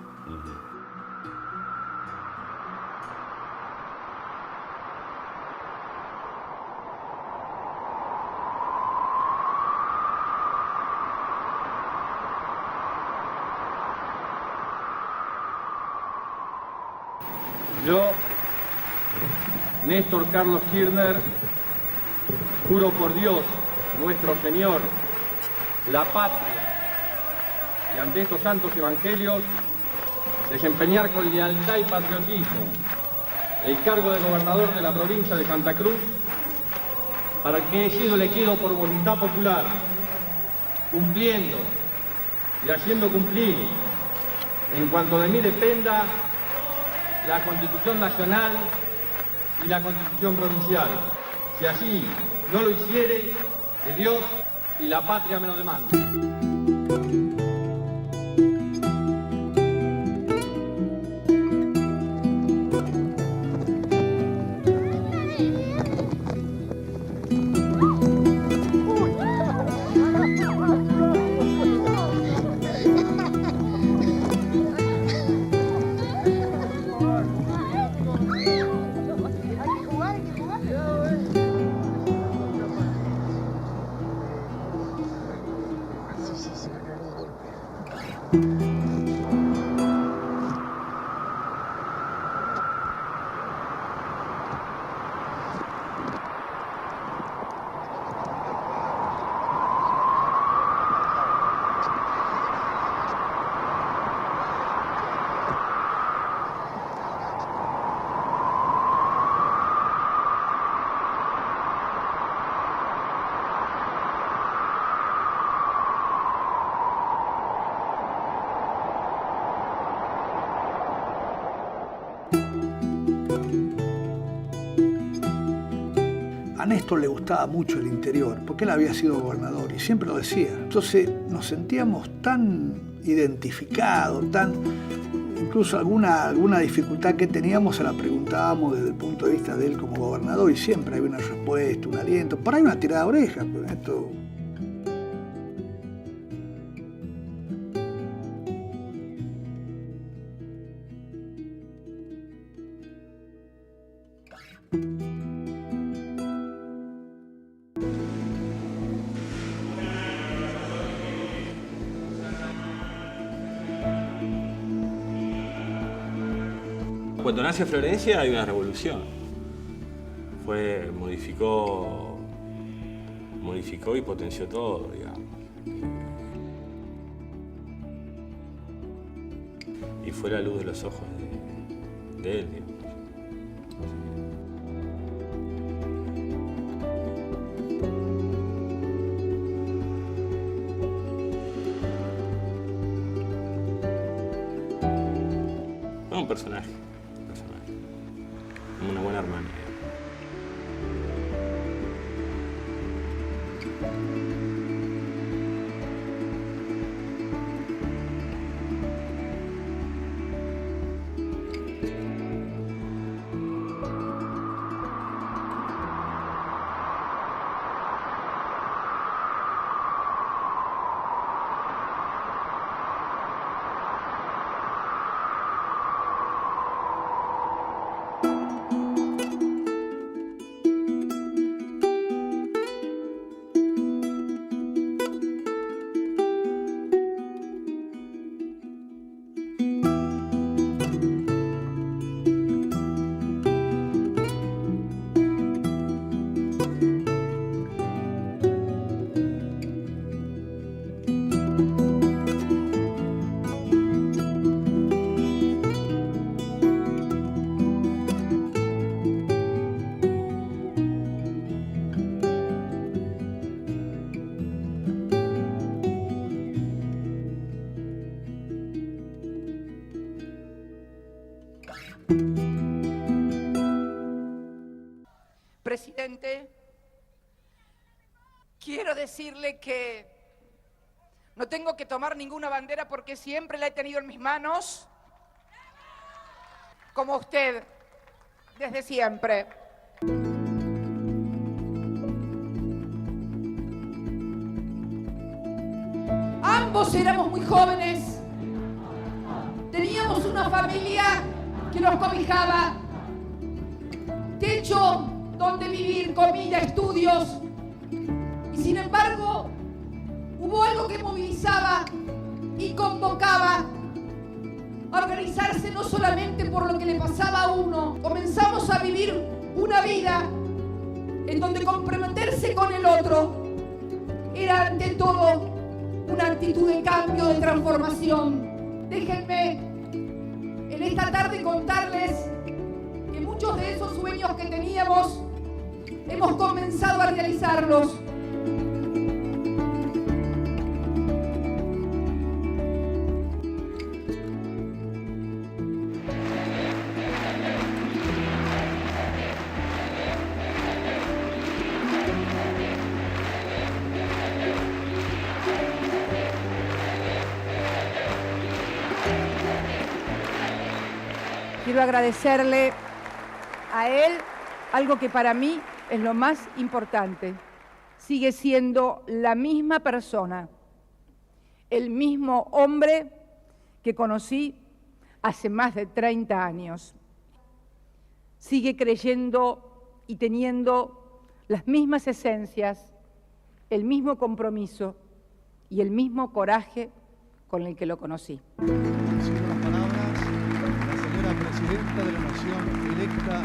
Speaker 2: Yo, Néstor Carlos Kirchner, juro por Dios, nuestro Señor, la patria, y ante estos santos evangelios, desempeñar con lealtad y patriotismo el cargo de gobernador de la provincia de Santa Cruz, para el que he sido elegido por voluntad popular, cumpliendo y haciendo cumplir, en cuanto de mí dependa, la Constitución Nacional y la Constitución Provincial. Si así no lo hiciere, que Dios y la patria me lo demanden.
Speaker 13: A Néstor le gustaba mucho el interior, porque él había sido gobernador y siempre lo decía. Entonces nos sentíamos tan identificados, incluso alguna dificultad que teníamos se la preguntábamos desde el punto de vista de él como gobernador y siempre había una respuesta, un aliento, por ahí una tirada de oreja, pero esto...
Speaker 1: Cuando nace Florencia hay una revolución. Modificó y potenció todo, digamos. Y fue la luz de los ojos de él, digamos. Fue un personaje. Una buena hermana.
Speaker 14: Presidente, quiero decirle que no tengo que tomar ninguna bandera porque siempre la he tenido en mis manos, como usted, desde siempre. Ambos éramos muy jóvenes, teníamos una familia que nos cobijaba, techo donde vivir, comida, estudios, y sin embargo hubo algo que movilizaba y convocaba a organizarse no solamente por lo que le pasaba a uno. Comenzamos a vivir una vida en donde comprometerse con el otro era ante todo una actitud de cambio, de transformación. Déjenme en esta tarde contarles que muchos de esos sueños que teníamos hemos comenzado a realizarlos. Quiero agradecerle a él algo que para mí es lo más importante. Sigue siendo la misma persona, el mismo hombre que conocí hace más de 30 años. Sigue creyendo y teniendo las mismas esencias, el mismo compromiso y el mismo coraje con el que lo conocí.
Speaker 17: Presidenta de la Nación electa,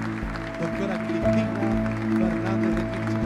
Speaker 17: doctora Cristina Fernández de Kirchner.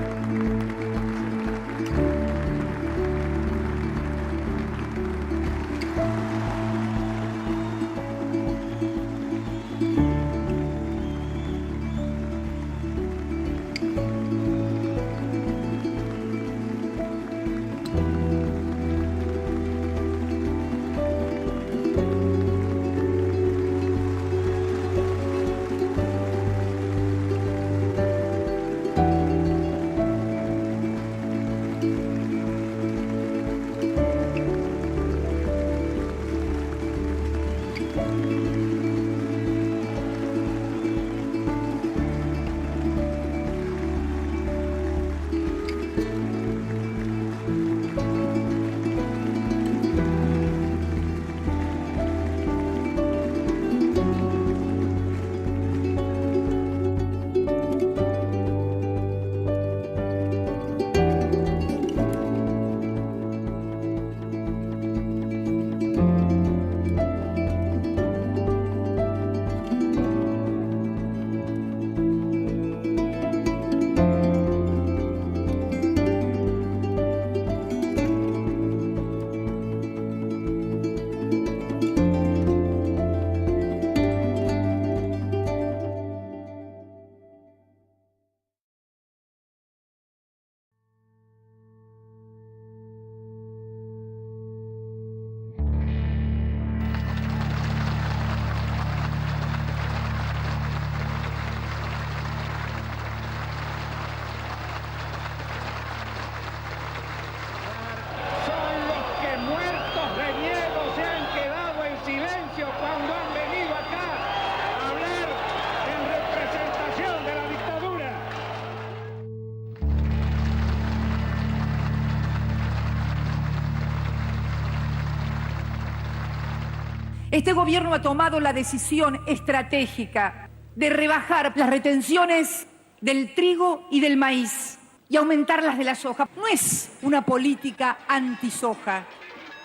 Speaker 14: Este gobierno ha tomado la decisión estratégica de rebajar las retenciones del trigo y del maíz y aumentar las de la soja. No es una política anti-soja,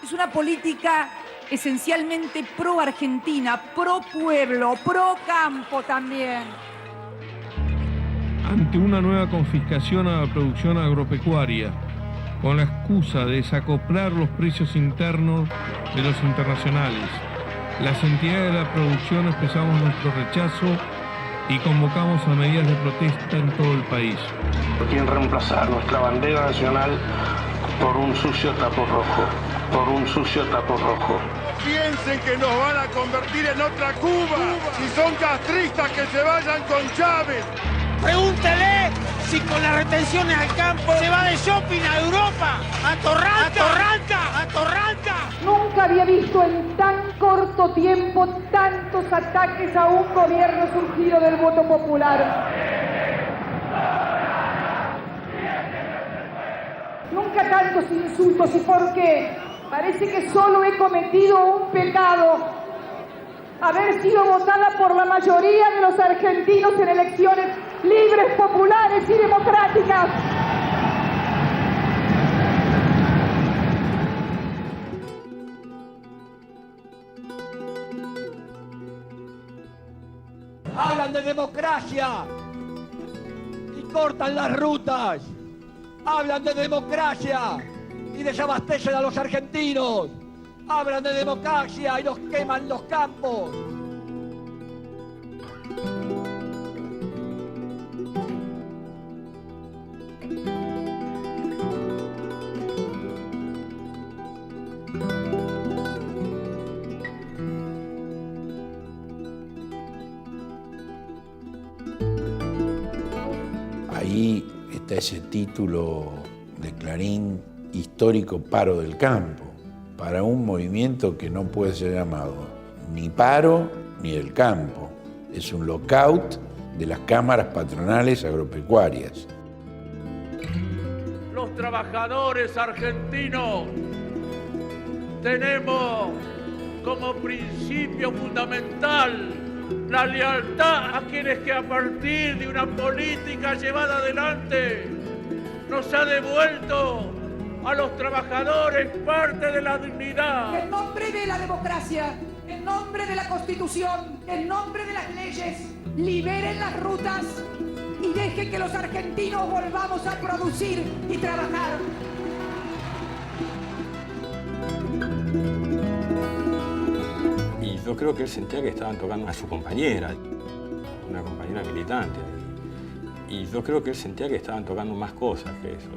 Speaker 14: es una política esencialmente pro-argentina, pro-pueblo, pro-campo también.
Speaker 18: Ante una nueva confiscación a la producción agropecuaria, con la excusa de desacoplar los precios internos de los internacionales, las entidades de la producción expresamos nuestro rechazo y convocamos a medidas de protesta en todo el país.
Speaker 19: Quieren reemplazar nuestra bandera nacional por un sucio tapo rojo, por un sucio tapo rojo.
Speaker 20: Piensen que nos van a convertir en otra Cuba. Si son castristas, que se vayan con Chávez.
Speaker 21: Pregúntele si con las retenciones al campo se va de shopping a Europa, a Torranca, a Torranca.
Speaker 14: Nunca había visto en tan corto tiempo tantos ataques a un gobierno surgido del voto popular. Nunca tantos insultos. ¿Y por qué? Parece que solo he cometido un pecado: haber sido votada por la mayoría de los argentinos en elecciones libres, populares y democráticas.
Speaker 2: Hablan de democracia y cortan las rutas. Hablan de democracia y desabastecen a los argentinos. Hablan de democracia y los queman los campos.
Speaker 22: Ahí está ese título de Clarín, histórico paro del campo, para un movimiento que no puede ser llamado ni paro ni del campo. Es un lockout de las cámaras patronales agropecuarias.
Speaker 20: Los trabajadores argentinos tenemos como principio fundamental la lealtad a quienes que a partir de una política llevada adelante nos ha devuelto a los trabajadores parte de la dignidad.
Speaker 14: En nombre de la democracia, en nombre de la Constitución, en nombre de las leyes, liberen las rutas y dejen que los argentinos volvamos a producir y trabajar.
Speaker 1: Y yo creo que él sentía que estaban tocando a su compañera, una compañera militante. Y yo creo que él sentía que estaban tocando más cosas que eso.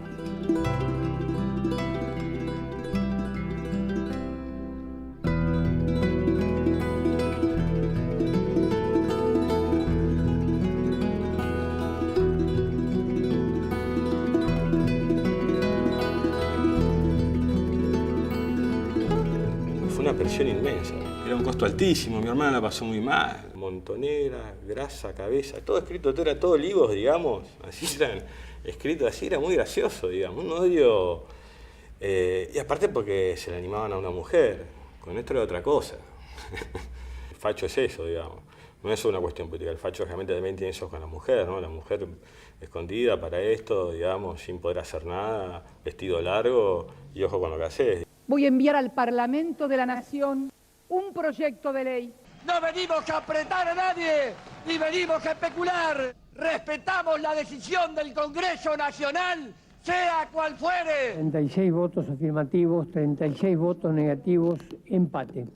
Speaker 1: Fue una presión inmensa. Era un costo altísimo, mi hermana la pasó muy mal. Montonera, grasa, cabeza, todo escrito, era todo olivos, digamos. Así eran escritos, así era muy gracioso, digamos. Un odio. Y aparte porque se le animaban a una mujer. Con esto era otra cosa. El facho es eso, digamos. No es una cuestión política. El facho realmente también tiene eso con la mujer, ¿no? La mujer escondida para esto, digamos, sin poder hacer nada, vestido largo y ojo con lo que haces.
Speaker 14: Voy a enviar al Parlamento de la Nación un proyecto de ley.
Speaker 2: No venimos a apretar a nadie, ni venimos a especular. Respetamos la decisión del Congreso Nacional, sea cual fuere.
Speaker 26: 36 votos afirmativos, 36 votos negativos, empate.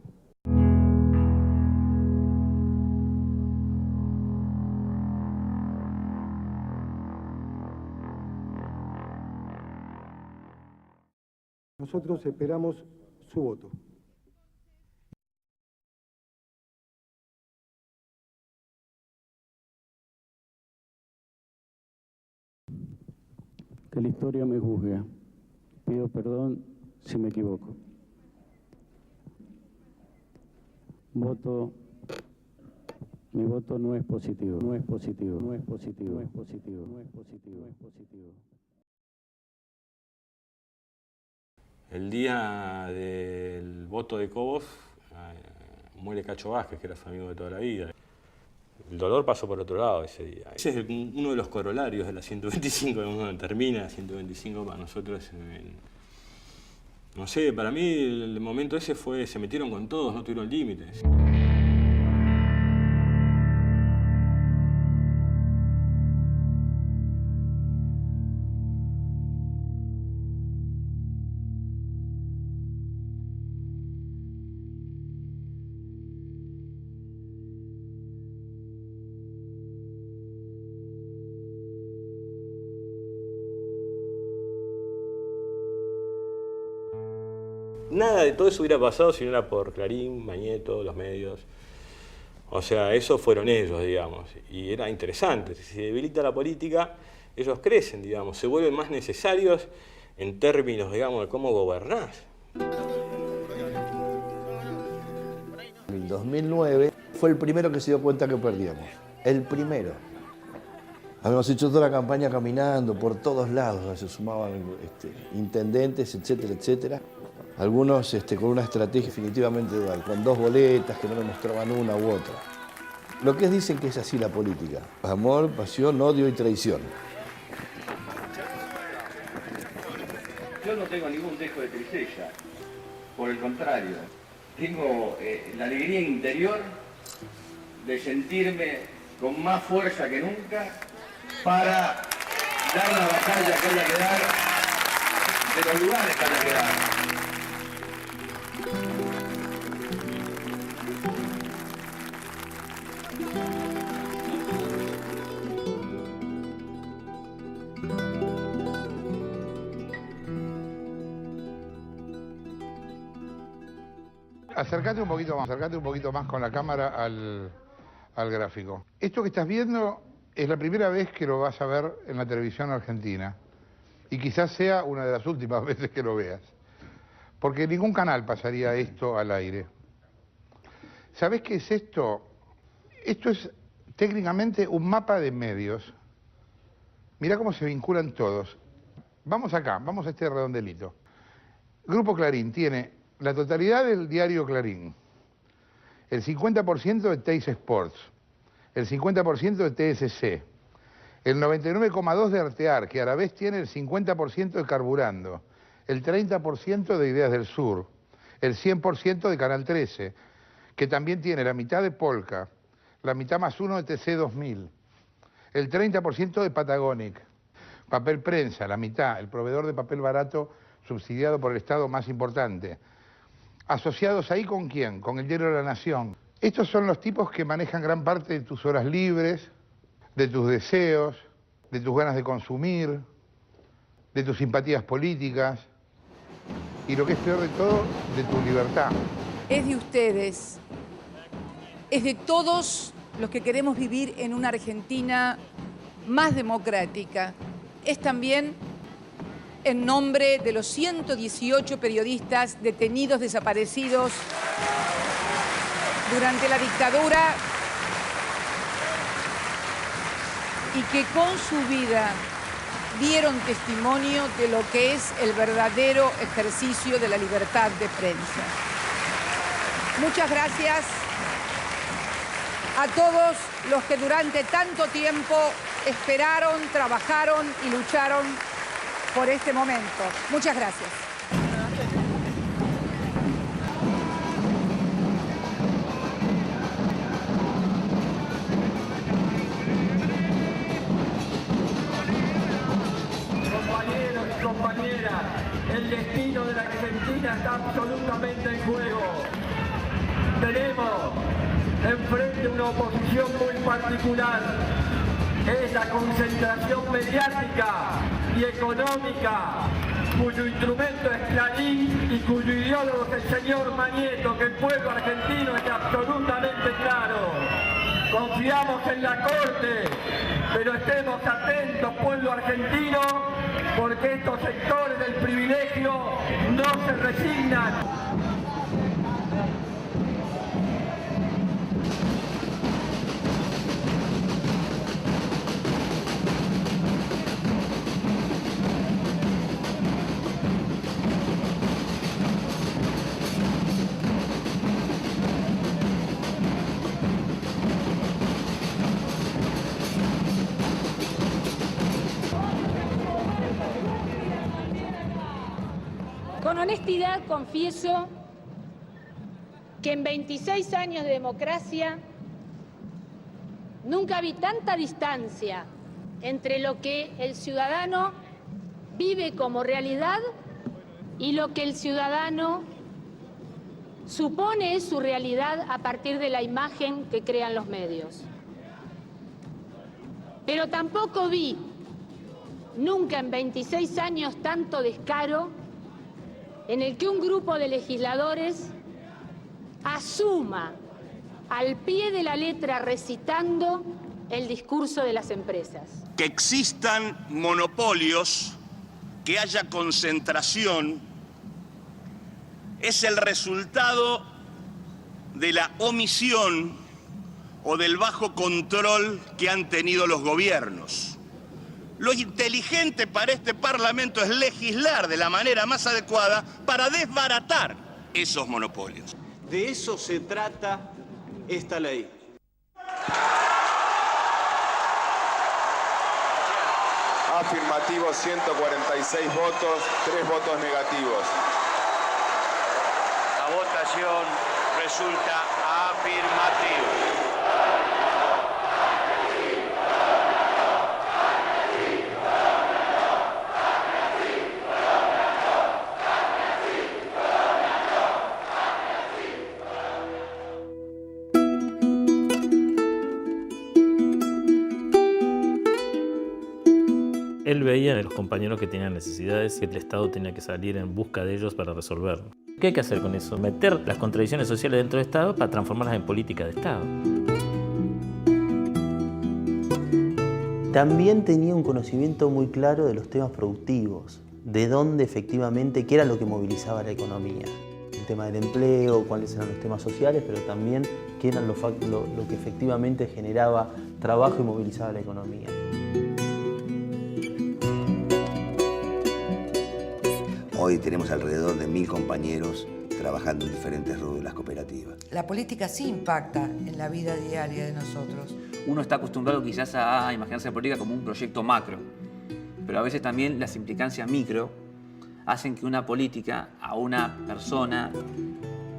Speaker 27: Nosotros esperamos su voto.
Speaker 28: Que la historia me juzgue. Pido perdón si me equivoco. Mi voto no es positivo, no es positivo, no es positivo, no es positivo, no es positivo, no es positivo.
Speaker 1: El día del voto de Cobos, muere Cacho Vázquez, que era su amigo de toda la vida. El dolor pasó por otro lado ese día. Ese es uno de los corolarios de la 125, cuando termina la 125 para nosotros. No sé, para mí el momento ese fue, se metieron con todos, no tuvieron límites. Nada de todo eso hubiera pasado si no era por Clarín, Mañeto, los medios. O sea, esos fueron ellos, digamos. Y era interesante. Si se debilita la política, ellos crecen, digamos. Se vuelven más necesarios en términos, digamos, de cómo gobernás.
Speaker 3: En el 2009 fue el primero que se dio cuenta que perdíamos. El primero. Habíamos hecho toda la campaña caminando por todos lados. Se sumaban intendentes, etcétera, etcétera. Algunos con una estrategia definitivamente dual, con 2 boletas que no le mostraban una u otra. Lo que dicen que es así la política. Amor, pasión, odio y traición.
Speaker 2: Yo no tengo ningún dejo de tristeza. Por el contrario, tengo la alegría interior de sentirme con más fuerza que nunca para dar la batalla que haya que dar, de los lugares que haya que dar.
Speaker 4: Acércate un poquito más con la cámara al gráfico. Esto que estás viendo es la primera vez que lo vas a ver en la televisión argentina. Y quizás sea una de las últimas veces que lo veas. Porque ningún canal pasaría esto al aire. ¿Sabés qué es esto? Esto es técnicamente un mapa de medios. Mirá cómo se vinculan todos. Vamos acá, vamos a este redondelito. Grupo Clarín tiene la totalidad del diario Clarín, el 50% de Teis Sports, el 50% de TSC, el 99,2% de Artear, que a la vez tiene el 50% de Carburando, el 30% de Ideas del Sur, el 100% de Canal 13, que también tiene la mitad de Polka, la mitad más 1 de TC2000, el 30% de Patagonic, Papel Prensa, la mitad, el proveedor de papel barato subsidiado por el Estado más importante. ¿Asociados ahí con quién? Con el Diario de la Nación. Estos son los tipos que manejan gran parte de tus horas libres, de tus deseos, de tus ganas de consumir, de tus simpatías políticas y lo que es peor de todo, de tu libertad.
Speaker 14: Es de ustedes, es de todos los que queremos vivir en una Argentina más democrática. Es también en nombre de los 118 periodistas detenidos, desaparecidos durante la dictadura y que con su vida dieron testimonio de lo que es el verdadero ejercicio de la libertad de prensa. Muchas gracias a todos los que durante tanto tiempo esperaron, trabajaron y lucharon por este momento. Muchas gracias.
Speaker 2: Compañeros y compañeras, el destino de la Argentina está absolutamente en juego. Tenemos enfrente una oposición muy particular. Es la concentración mediática y económica, cuyo instrumento es Clarín y cuyo ideólogo es el señor Mañeto, que el pueblo argentino es absolutamente claro. Confiamos en la Corte, pero estemos atentos, pueblo argentino, porque estos sectores del privilegio no se resignan.
Speaker 5: honestidad confieso que en 26 años de democracia nunca vi tanta distancia entre lo que el ciudadano vive como realidad y lo que el ciudadano supone es su realidad a partir de la imagen que crean los medios. Pero tampoco vi nunca en 26 años tanto descaro en el que un grupo de legisladores asuma al pie de la letra recitando el discurso de las empresas.
Speaker 6: Que existan monopolios, que haya concentración, es el resultado de la omisión o del bajo control que han tenido los gobiernos. Lo inteligente para este Parlamento es legislar de la manera más adecuada para desbaratar esos monopolios.
Speaker 7: De eso se trata esta ley.
Speaker 8: Afirmativo 146 votos, 3 votos negativos.
Speaker 19: La votación resulta afirmativa.
Speaker 10: Él veía en los compañeros que tenían necesidades que el Estado tenía que salir en busca de ellos para resolverlo. ¿Qué hay que hacer con eso? Meter las contradicciones sociales dentro del Estado para transformarlas en política de Estado.
Speaker 16: También tenía un conocimiento muy claro de los temas productivos, de dónde efectivamente, qué era lo que movilizaba la economía. El tema del empleo, cuáles eran los temas sociales, pero también qué eran lo que efectivamente generaba trabajo y movilizaba la economía.
Speaker 23: Hoy tenemos alrededor de 1000 compañeros trabajando en diferentes rubros de las cooperativas.
Speaker 24: La política sí impacta en la vida diaria de nosotros.
Speaker 29: Uno está acostumbrado quizás a imaginarse la política como un proyecto macro, pero a veces también las implicancias micro hacen que una política a una persona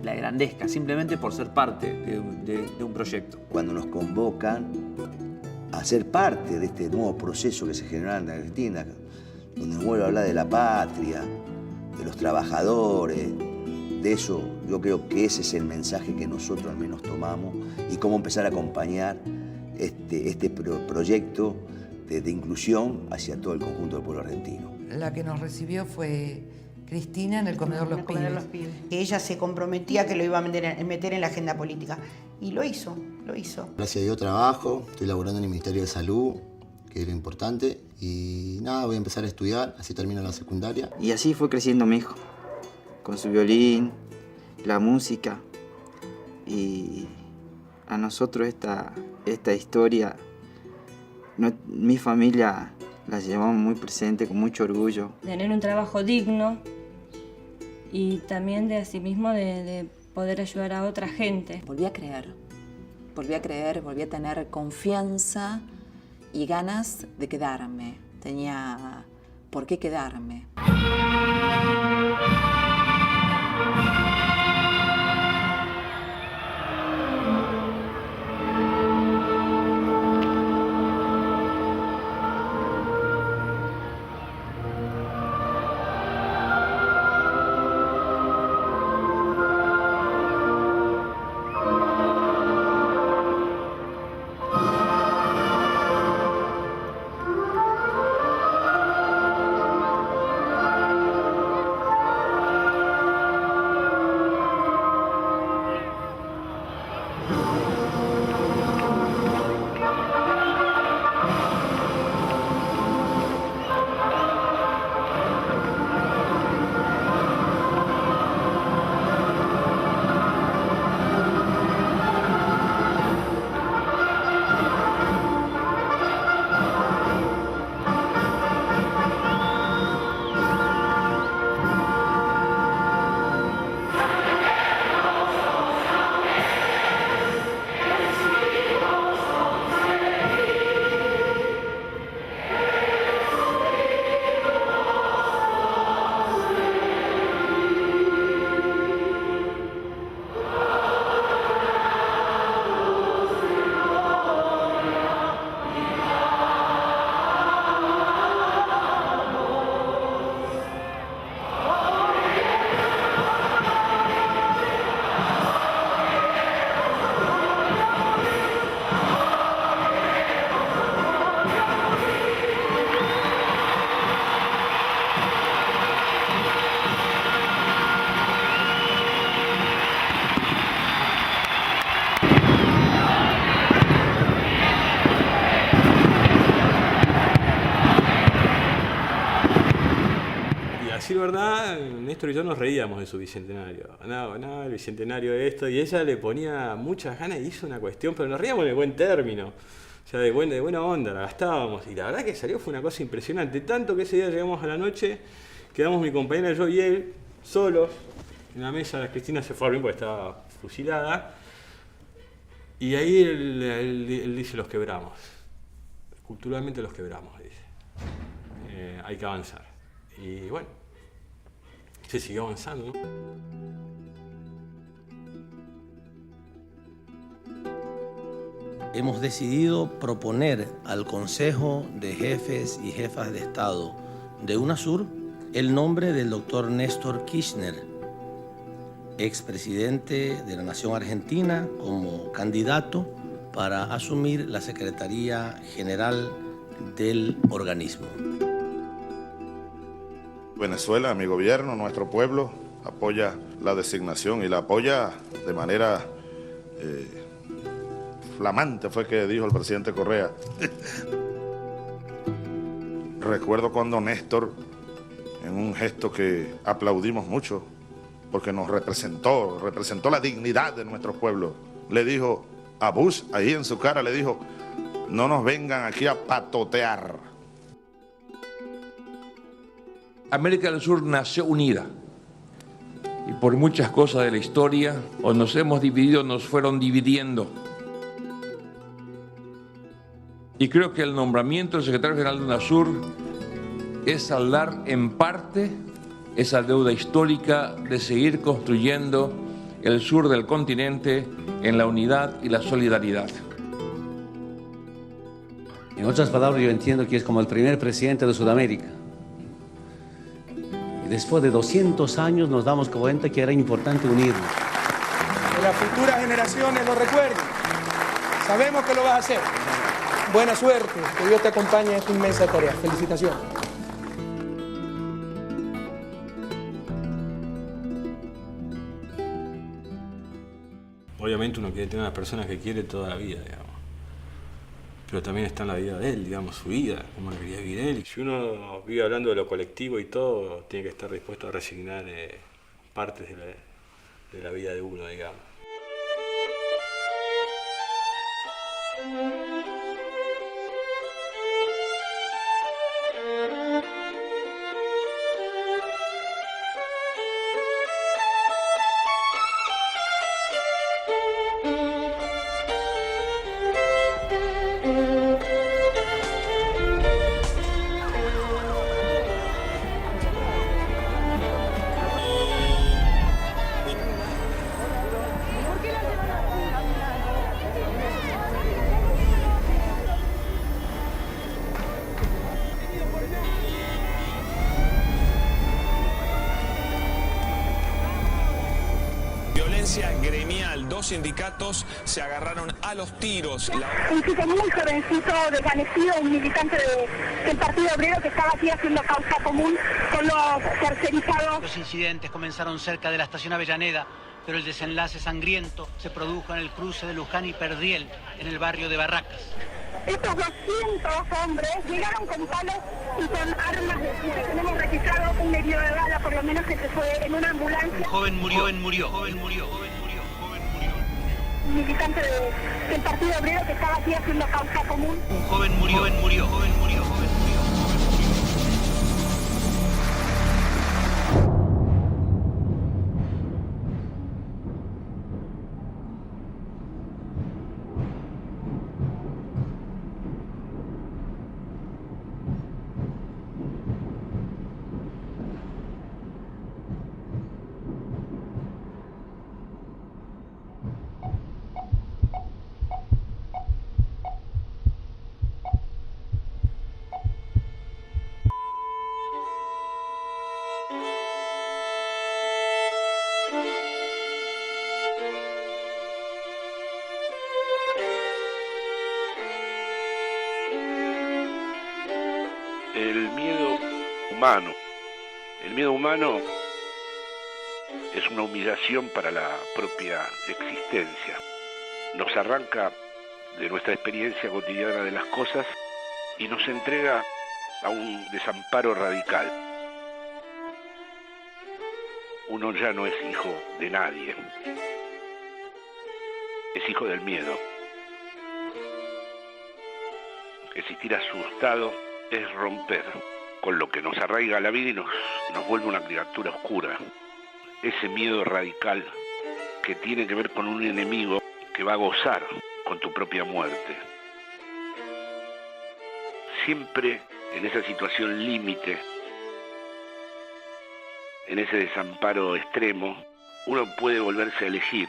Speaker 29: la engrandezca simplemente por ser parte de un proyecto.
Speaker 23: Cuando nos convocan a ser parte de este nuevo proceso que se generó en Argentina, donde nos vuelve a hablar de la patria, de los trabajadores, de eso, yo creo que ese es el mensaje que nosotros al menos tomamos y cómo empezar a acompañar este proyecto de inclusión hacia todo el conjunto del pueblo argentino.
Speaker 24: La que nos recibió fue Cristina en el Comedor Los Pibes.
Speaker 30: Ella se comprometía que lo iba a meter en la agenda política y lo hizo.
Speaker 31: Gracias a Dios trabajo, estoy laborando en el Ministerio de Salud, que es lo importante, y nada, voy a empezar a estudiar, así termino la secundaria.
Speaker 32: Y así fue creciendo mi hijo, con su violín, la música, y a nosotros esta historia, mi familia la llevamos muy presente, con mucho orgullo.
Speaker 33: Tener un trabajo digno y también de asimismo de poder ayudar a otra gente.
Speaker 34: Volví a creer, volví a tener confianza y ganas de quedarme. Tenía por qué quedarme.
Speaker 1: decir verdad, Néstor y yo nos reíamos de su bicentenario. No, el bicentenario de esto, y ella le ponía muchas ganas y hizo una cuestión, pero nos reíamos en el buen término. O sea, de buena onda, la gastábamos. Y la verdad que salió fue una cosa impresionante. Tanto que ese día llegamos a la noche, quedamos mi compañera, yo y él, solos, en la mesa. Cristina se fue a dormir porque estaba fusilada. Y ahí él dice, los quebramos. Culturalmente los quebramos, dice. Hay que avanzar. Y bueno, se siguió avanzando, ¿no?
Speaker 9: Hemos decidido proponer al Consejo de Jefes y Jefas de Estado de UNASUR el nombre del doctor Néstor Kirchner, expresidente de la Nación Argentina, como candidato para asumir la Secretaría General del organismo.
Speaker 11: Venezuela, mi gobierno, nuestro pueblo, apoya la designación y la apoya de manera flamante, fue que dijo el presidente Correa. Recuerdo cuando Néstor, en un gesto que aplaudimos mucho, porque nos representó la dignidad de nuestro pueblo, le dijo a Bush, ahí en su cara le dijo, no nos vengan aquí a patotear.
Speaker 12: América del Sur nació unida y por muchas cosas de la historia, o nos hemos dividido, nos fueron dividiendo. Y creo que el nombramiento del secretario general de UNASUR es saldar en parte esa deuda histórica de seguir construyendo el sur del continente en la unidad y la solidaridad.
Speaker 13: En otras palabras, yo entiendo que es como el primer presidente de Sudamérica. Y después de 200 años nos damos cuenta que era importante unirnos.
Speaker 15: Que las futuras generaciones lo recuerden. Sabemos que lo vas a hacer. Buena suerte, que Dios te acompañe en esta inmensa tarea. Felicitaciones.
Speaker 1: Obviamente uno quiere tener a las personas que quiere toda la vida, digamos. Pero también está en la vida de él, digamos, su vida, como la quería vivir él. Si uno vive hablando de lo colectivo y todo, tiene que estar dispuesto a resignar partes de la vida de uno, digamos.
Speaker 17: Gremial, dos sindicatos se agarraron a los tiros.
Speaker 18: Un chico muy jovencito, desvanecido, un militante del Partido Obrero que estaba aquí haciendo causa común con los tercerizados.
Speaker 20: Los incidentes comenzaron cerca de la estación Avellaneda, pero el desenlace sangriento se produjo en el cruce de Luján y Perdiel, en el barrio de Barracas.
Speaker 18: Estos 200 hombres llegaron con palos y con armas de fuego. Tenemos registrado un herido de bala, por lo menos que se fue en una ambulancia.
Speaker 20: Un joven murió.
Speaker 18: Un militante del Partido Obrero que estaba aquí haciendo causa común.
Speaker 20: Un joven murió.
Speaker 19: El miedo humano es una humillación para la propia existencia. Nos arranca de nuestra experiencia cotidiana de las cosas y nos entrega a un desamparo radical. uno ya no es hijo de nadie. Es hijo del miedo. Existir asustado es romper con lo que nos arraiga a la vida y nos vuelve una criatura oscura. Ese miedo radical que tiene que ver con un enemigo que va a gozar con tu propia muerte. Siempre en esa situación límite, en ese desamparo extremo, uno puede volverse a elegir.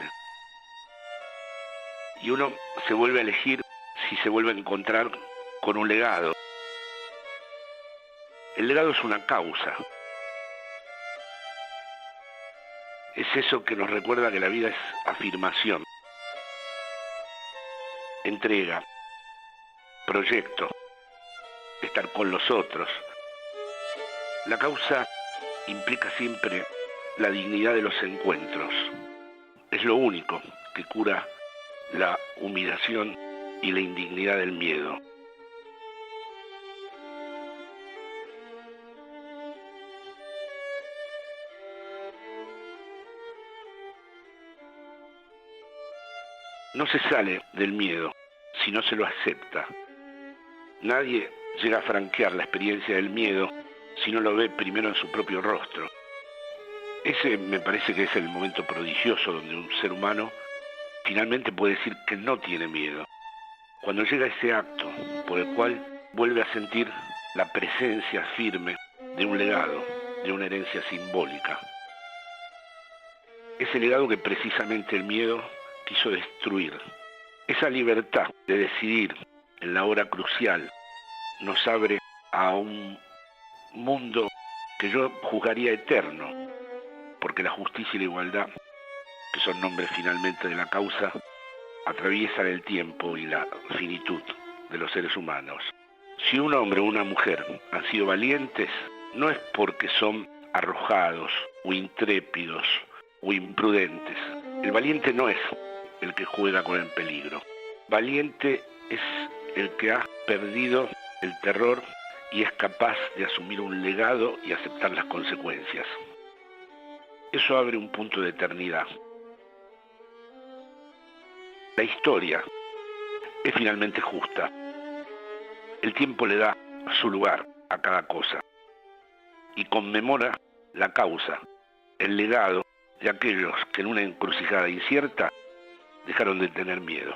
Speaker 19: Y uno se vuelve a elegir si se vuelve a encontrar con un legado. El legado es una causa. Es eso que nos recuerda que la vida es afirmación, entrega, proyecto, estar con los otros. La causa implica siempre la dignidad de los encuentros. Es lo único que cura la humillación y la indignidad del miedo. No se sale del miedo si no se lo acepta. Nadie llega a franquear la experiencia del miedo si no lo ve primero en su propio rostro. Ese me parece que es el momento prodigioso donde un ser humano finalmente puede decir que no tiene miedo. Cuando llega ese acto por el cual vuelve a sentir la presencia firme de un legado, de una herencia simbólica. Ese legado que precisamente el miedo quiso destruir. Esa libertad de decidir en la hora crucial nos abre a un mundo que yo juzgaría eterno, porque la justicia y la igualdad, que son nombres finalmente de la causa, atraviesan el tiempo y la finitud de los seres humanos. Si un hombre o una mujer han sido valientes, no es porque son arrojados o intrépidos o imprudentes. El valiente no es el que juega con el peligro. Valiente es el que ha perdido el terror y es capaz de asumir un legado y aceptar las consecuencias. Eso abre un punto de eternidad. La historia es finalmente justa. El tiempo le da su lugar a cada cosa y conmemora la causa, el legado de aquellos que en una encrucijada incierta dejaron de tener miedo.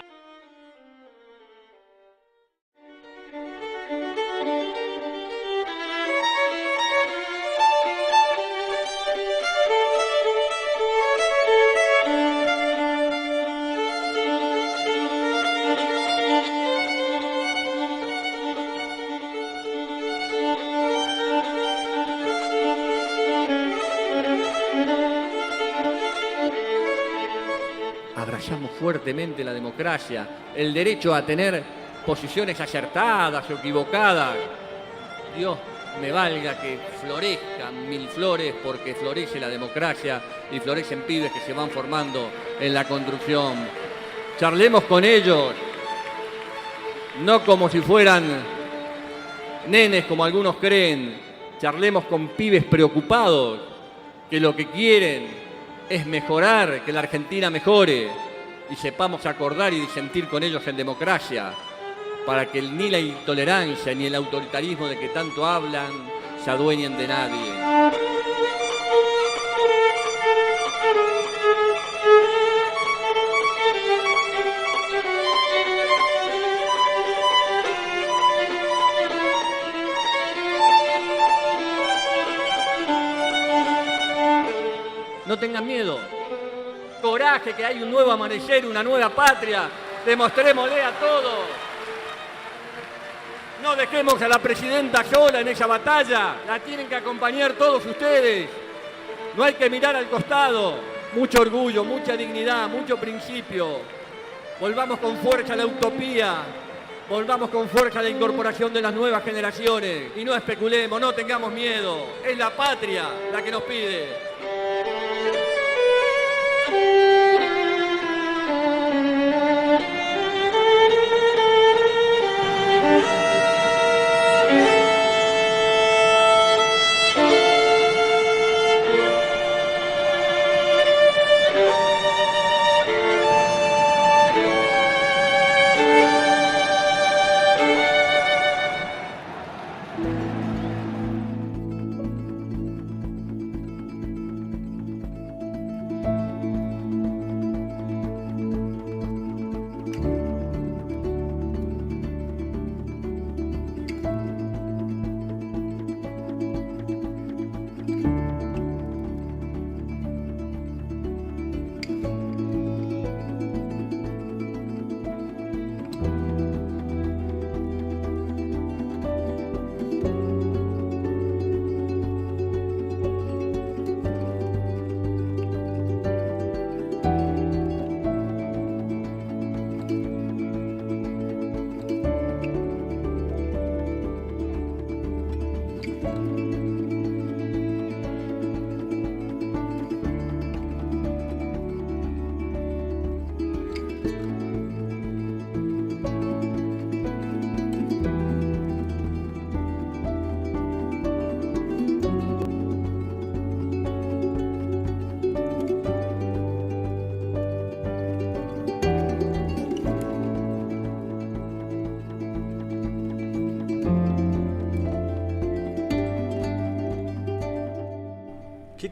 Speaker 2: Abrazamos fuertemente la democracia, el derecho a tener posiciones acertadas o equivocadas. Dios me valga que florezcan mil flores porque florece la democracia y florecen pibes que se van formando en la construcción. Charlemos con ellos, no como si fueran nenes como algunos creen. Charlemos con pibes preocupados que lo que quieren es mejorar, que la Argentina mejore y sepamos acordar y disentir con ellos en democracia para que ni la intolerancia ni el autoritarismo de que tanto hablan se adueñen de nadie. No tengan miedo. Coraje, que hay un nuevo amanecer, una nueva patria. Demostrémosle a todos. No dejemos a la presidenta sola en esa batalla. La tienen que acompañar todos ustedes. No hay que mirar al costado. Mucho orgullo, mucha dignidad, mucho principio. Volvamos con fuerza a la utopía. Volvamos con fuerza a la incorporación de las nuevas generaciones. Y no especulemos, no tengamos miedo. Es la patria la que nos pide.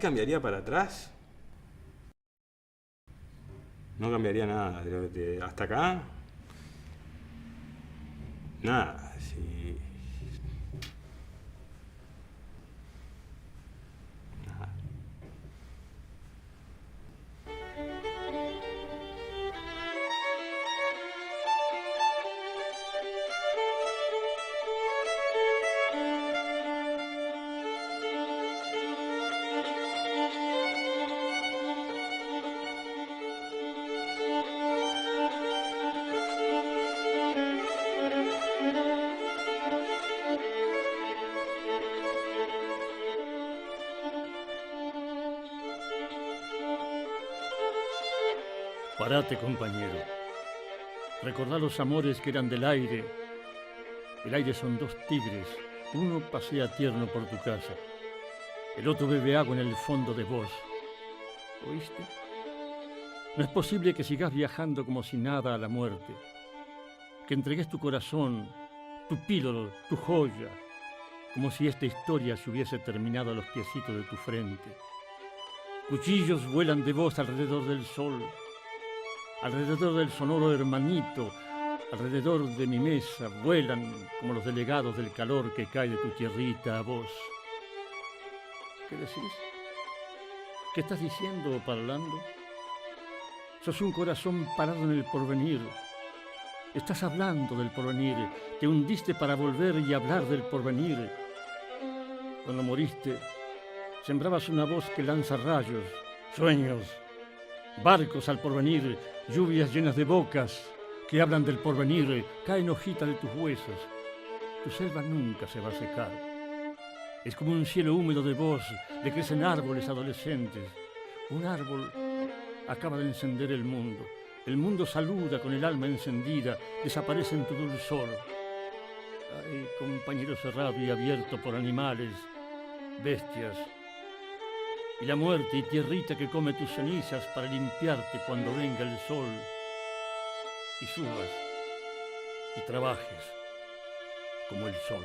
Speaker 1: cambiaría para atrás? No cambiaría nada. Hasta acá, nada. Sí. Nada.
Speaker 3: Parate, compañero. Recordá los amores que eran del aire. El aire son dos tigres. Uno pasea tierno por tu casa. El otro bebe agua en el fondo de vos. ¿Oíste? No es posible que sigas viajando como si nada a la muerte. Que entregues tu corazón, tu píloro, tu joya, como si esta historia se hubiese terminado a los piecitos de tu frente. Cuchillos vuelan de vos alrededor del sol, alrededor del sonoro hermanito, alrededor de mi mesa, vuelan como los delegados del calor que cae de tu tierrita a vos. ¿Qué decís? ¿Qué estás diciendo o parlando? Sos un corazón parado en el porvenir. Estás hablando del porvenir. Te hundiste para volver y hablar del porvenir. Cuando moriste, sembrabas una voz que lanza rayos, sueños, barcos al porvenir, lluvias llenas de bocas que hablan del porvenir, caen hojitas de tus huesos. Tu selva nunca se va a secar. Es como un cielo húmedo de voz, le crecen árboles adolescentes. Un árbol acaba de encender el mundo. El mundo saluda con el alma encendida, desaparece en tu dulzor. Ay, compañero cerrado y abierto por animales, bestias, y la muerte y tierrita que come tus cenizas para limpiarte cuando venga el sol, y subas y trabajes como el sol.